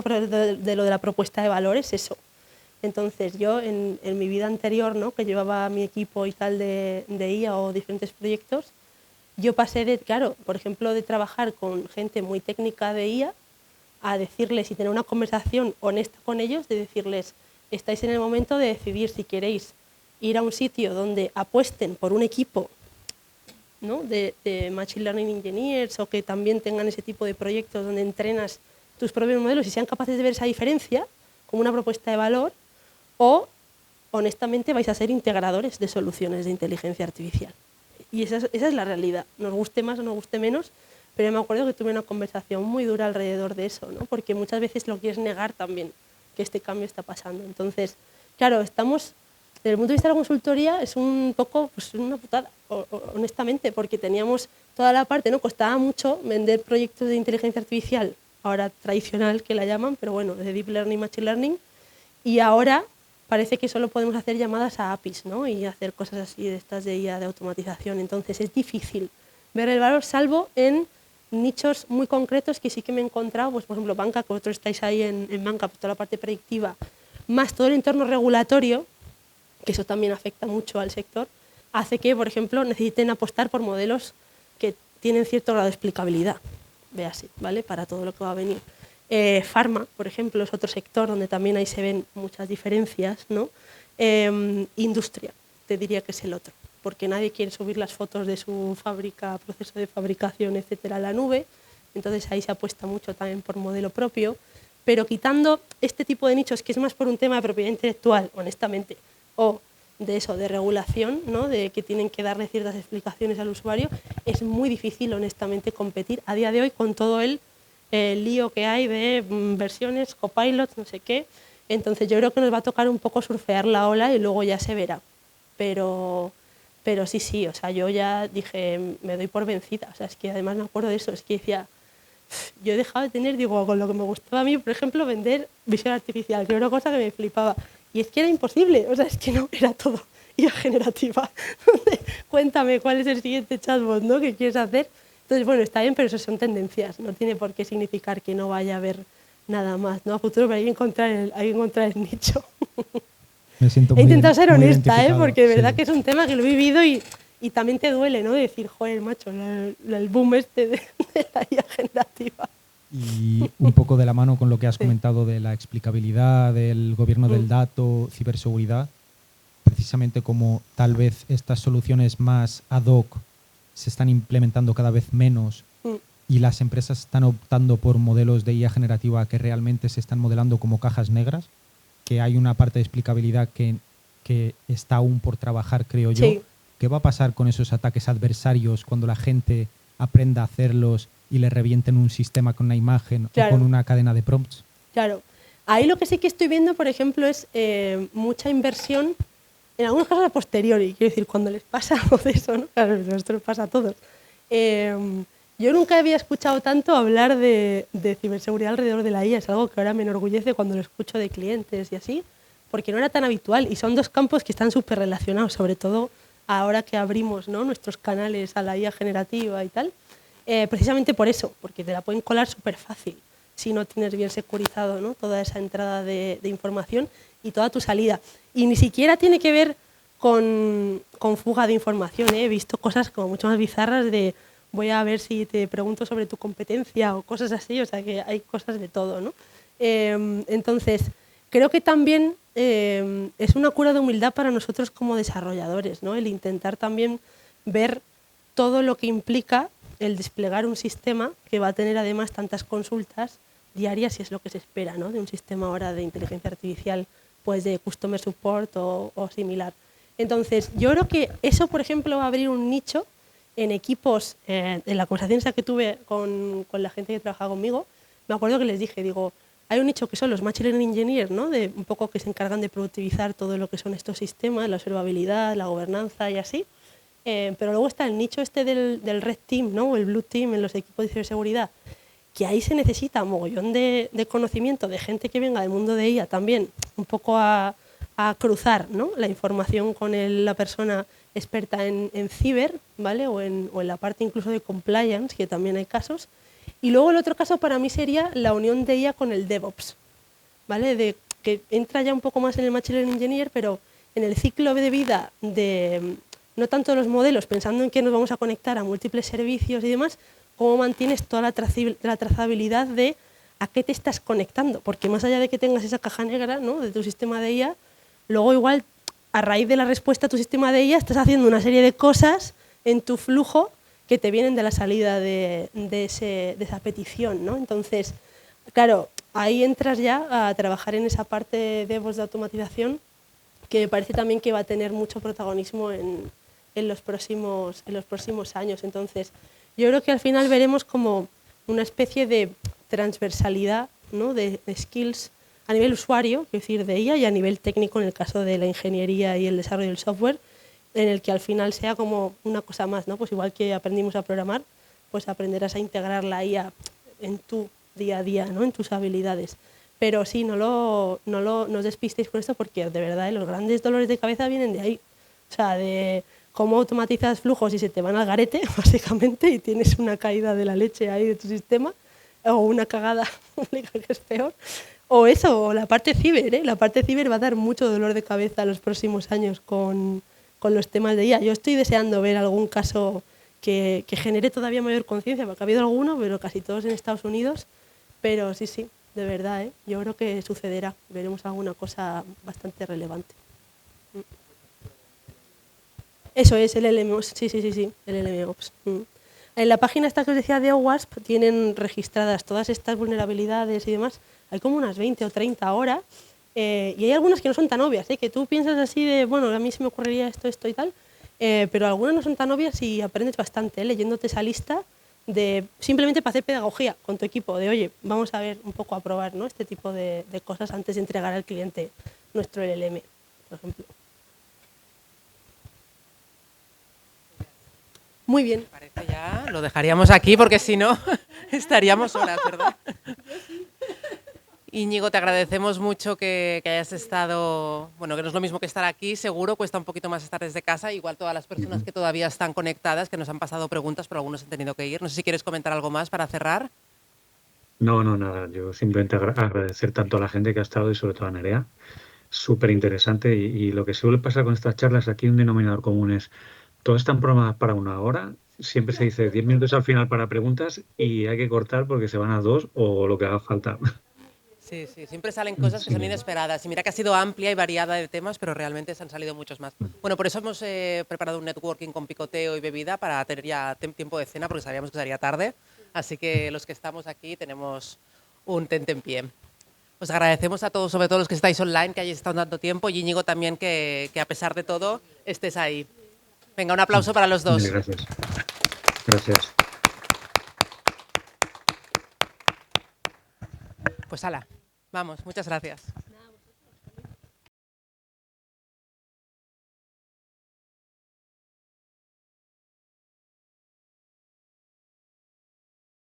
lo de la propuesta de valores, eso. Entonces, yo en mi vida anterior, ¿no?, que llevaba mi equipo y tal de IA o diferentes proyectos, yo pasé de, claro, por ejemplo, de trabajar con gente muy técnica de IA a decirles y tener una conversación honesta con ellos, de decirles, estáis en el momento de decidir si queréis ir a un sitio donde apuesten por un equipo, ¿no?, de Machine Learning Engineers, o que también tengan ese tipo de proyectos donde entrenas tus propios modelos y sean capaces de ver esa diferencia como una propuesta de valor, o honestamente vais a ser integradores de soluciones de inteligencia artificial. Y esa es la realidad, nos guste más o nos guste menos, pero yo me acuerdo que tuve una conversación muy dura alrededor de eso, ¿no?, porque muchas veces lo quieres negar también, que este cambio está pasando. Entonces, claro, estamos, desde el punto de vista de la consultoría, es un poco, pues, una putada, honestamente, porque teníamos toda la parte, ¿no?, costaba mucho vender proyectos de inteligencia artificial, ahora tradicional que la llaman, pero bueno, de Deep Learning, Machine Learning, y ahora parece que solo podemos hacer llamadas a APIs, ¿no?, y hacer cosas así de estas de IA, de automatización. Entonces es difícil ver el valor, salvo en nichos muy concretos que sí que me he encontrado, pues por ejemplo banca, que vosotros estáis ahí en banca, pues toda la parte predictiva, más todo el entorno regulatorio, que eso también afecta mucho al sector, hace que, por ejemplo, necesiten apostar por modelos que tienen cierto grado de explicabilidad, véase, ¿vale?, para todo lo que va a venir. Pharma, por ejemplo, es otro sector donde también ahí se ven muchas diferencias, ¿no? Industria, te diría que es el otro, porque nadie quiere subir las fotos de su fábrica, proceso de fabricación, etcétera, a la nube, entonces ahí se apuesta mucho también por modelo propio, pero quitando este tipo de nichos, que es más por un tema de propiedad intelectual, honestamente, o de eso, de regulación, ¿no?, de que tienen que darle ciertas explicaciones al usuario, es muy difícil, honestamente, competir a día de hoy con todo el lío que hay de versiones, Copilot, no sé qué. Entonces yo creo que nos va a tocar un poco surfear la ola y luego ya se verá. Pero sí, o sea, yo ya dije, me doy por vencida. O sea, es que además me acuerdo de eso, es que decía, yo he dejado de tener, digo, con lo que me gustaba a mí, por ejemplo, vender visión artificial, que era una cosa que me flipaba. Y es que era imposible, o sea, es que no, era todo IA generativa. Cuéntame cuál es el siguiente chatbot, ¿no?, que quieres hacer. Entonces, bueno, está bien, pero eso son tendencias, no tiene por qué significar que no vaya a haber nada más, ¿no? A futuro, pero hay que encontrar el nicho. Me siento he intentado ser muy honesta, porque de verdad sí. que es un tema que lo he vivido y también te duele, ¿no?, decir, joder, macho, el boom este de la IA generativa. Y un poco de la mano con lo que has comentado de la explicabilidad, del gobierno del dato, ciberseguridad, precisamente como tal vez estas soluciones más ad hoc se están implementando cada vez menos y las empresas están optando por modelos de IA generativa que realmente se están modelando como cajas negras, que hay una parte de explicabilidad que está aún por trabajar, creo yo. Sí. ¿Qué va a pasar con esos ataques adversarios cuando la gente aprenda a hacerlos y le revienten un sistema con una imagen o con una cadena de prompts? Claro. Ahí lo que sí que estoy viendo, por ejemplo, es mucha inversión, en algunos casos a posteriori, quiero decir, cuando les pasa algo de eso, ¿no? Claro, esto nos pasa a todos. Yo nunca había escuchado tanto hablar de ciberseguridad alrededor de la IA, es algo que ahora me enorgullece cuando lo escucho de clientes y así, porque no era tan habitual y son dos campos que están súper relacionados, sobre todo ahora que abrimos, ¿no?, nuestros canales a la IA generativa y tal, precisamente por eso, porque te la pueden colar súper fácil si no tienes bien securizado, ¿no?, toda esa entrada de información y toda tu salida. Y ni siquiera tiene que ver con fuga de información, ¿eh? He visto cosas como mucho más bizarras de voy a ver si te pregunto sobre tu competencia o cosas así, o sea que hay cosas de todo, ¿no? Entonces, creo que también es una cura de humildad para nosotros como desarrolladores, ¿no?, el intentar también ver todo lo que implica el desplegar un sistema que va a tener además tantas consultas diarias, y es lo que se espera, ¿no?, de un sistema ahora de inteligencia artificial, pues de customer support o similar. Entonces, yo creo que eso, por ejemplo, va a abrir un nicho en equipos. En la conversación esa que tuve con la gente que trabaja conmigo, me acuerdo que les dije, digo, hay un nicho que son los Machine Learning Engineers, ¿no?, de un poco que se encargan de productivizar todo lo que son estos sistemas, la observabilidad, la gobernanza y así. Pero luego está el nicho este del Red Team, ¿no?, o el Blue Team en los equipos de ciberseguridad, que ahí se necesita un mogollón de conocimiento de gente que venga del mundo de IA también, un poco a cruzar, ¿no?, la información con la persona experta en ciber, ¿vale?, o en la parte incluso de compliance, que también hay casos. Y luego el otro caso para mí sería la unión de IA con el DevOps, ¿vale?, de que entra ya un poco más en el Machine Learning Engineer, pero en el ciclo de vida de no tanto los modelos, pensando en que nos vamos a conectar a múltiples servicios y demás, cómo mantienes toda la trazabilidad de a qué te estás conectando, porque más allá de que tengas esa caja negra, ¿no?, de tu sistema de IA, luego igual a raíz de la respuesta a tu sistema de IA estás haciendo una serie de cosas en tu flujo que te vienen de la salida de esa petición, ¿no? Entonces, claro, ahí entras ya a trabajar en esa parte de voz de automatización que me parece también que va a tener mucho protagonismo en los próximos años. Entonces, yo creo que al final veremos como una especie de transversalidad, ¿no?, de skills a nivel usuario, es decir, de IA, y a nivel técnico en el caso de la ingeniería y el desarrollo del software, en el que al final sea como una cosa más, ¿no? Pues igual que aprendimos a programar, pues aprenderás a integrar la IA en tu día a día, ¿no?, en tus habilidades. Pero sí, no os despistéis con esto, porque de verdad los grandes dolores de cabeza vienen de ahí. O sea, de cómo automatizas flujos y se te van al garete, básicamente, y tienes una caída de la leche ahí de tu sistema, o una cagada pública que es peor. O eso, o la parte ciber, ¿eh? La parte ciber va a dar mucho dolor de cabeza en los próximos años con los temas de IA. Yo estoy deseando ver algún caso que genere todavía mayor conciencia, porque ha habido alguno, pero casi todos en Estados Unidos. Pero sí, de verdad, ¿eh? Yo creo que sucederá. Veremos alguna cosa bastante relevante. Eso es, el LMOps. Sí, el LMOps. En la página esta que os decía de OWASP tienen registradas todas estas vulnerabilidades y demás. Hay como unas 20 o 30 ahora, y hay algunas que no son tan obvias, que tú piensas así de, bueno, a mí se me ocurriría esto y tal, pero algunas no son tan obvias y aprendes bastante leyéndote esa lista simplemente para hacer pedagogía con tu equipo, de oye, vamos a ver un poco a probar, ¿no?, este tipo de cosas antes de entregar al cliente nuestro LLM, por ejemplo. Muy bien. Parece ya, lo dejaríamos aquí porque si no estaríamos horas, ¿verdad? Íñigo, te agradecemos mucho que hayas estado, bueno, que no es lo mismo que estar aquí, seguro, cuesta un poquito más estar desde casa, igual todas las personas que todavía están conectadas, que nos han pasado preguntas, pero algunos han tenido que ir. No sé si quieres comentar algo más para cerrar. No, nada, yo simplemente agradecer tanto a la gente que ha estado y sobre todo a Nerea. Súper interesante y lo que suele pasar con estas charlas, aquí un denominador común es, todas están programadas para 1 hora, siempre se dice 10 minutos al final para preguntas y hay que cortar porque se van a 2 o lo que haga falta. Sí, siempre salen cosas que son inesperadas. Y mira que ha sido amplia y variada de temas, pero realmente se han salido muchos más. Bueno, por eso hemos preparado un networking con picoteo y bebida para tener ya tiempo de cena, porque sabíamos que sería tarde. Así que los que estamos aquí tenemos un tentempié. Os agradecemos a todos, sobre todo los que estáis online, que hayáis estado tanto tiempo, y Íñigo también, que a pesar de todo estés ahí. Venga, un aplauso para los dos. Gracias. Pues hala, vamos, muchas gracias.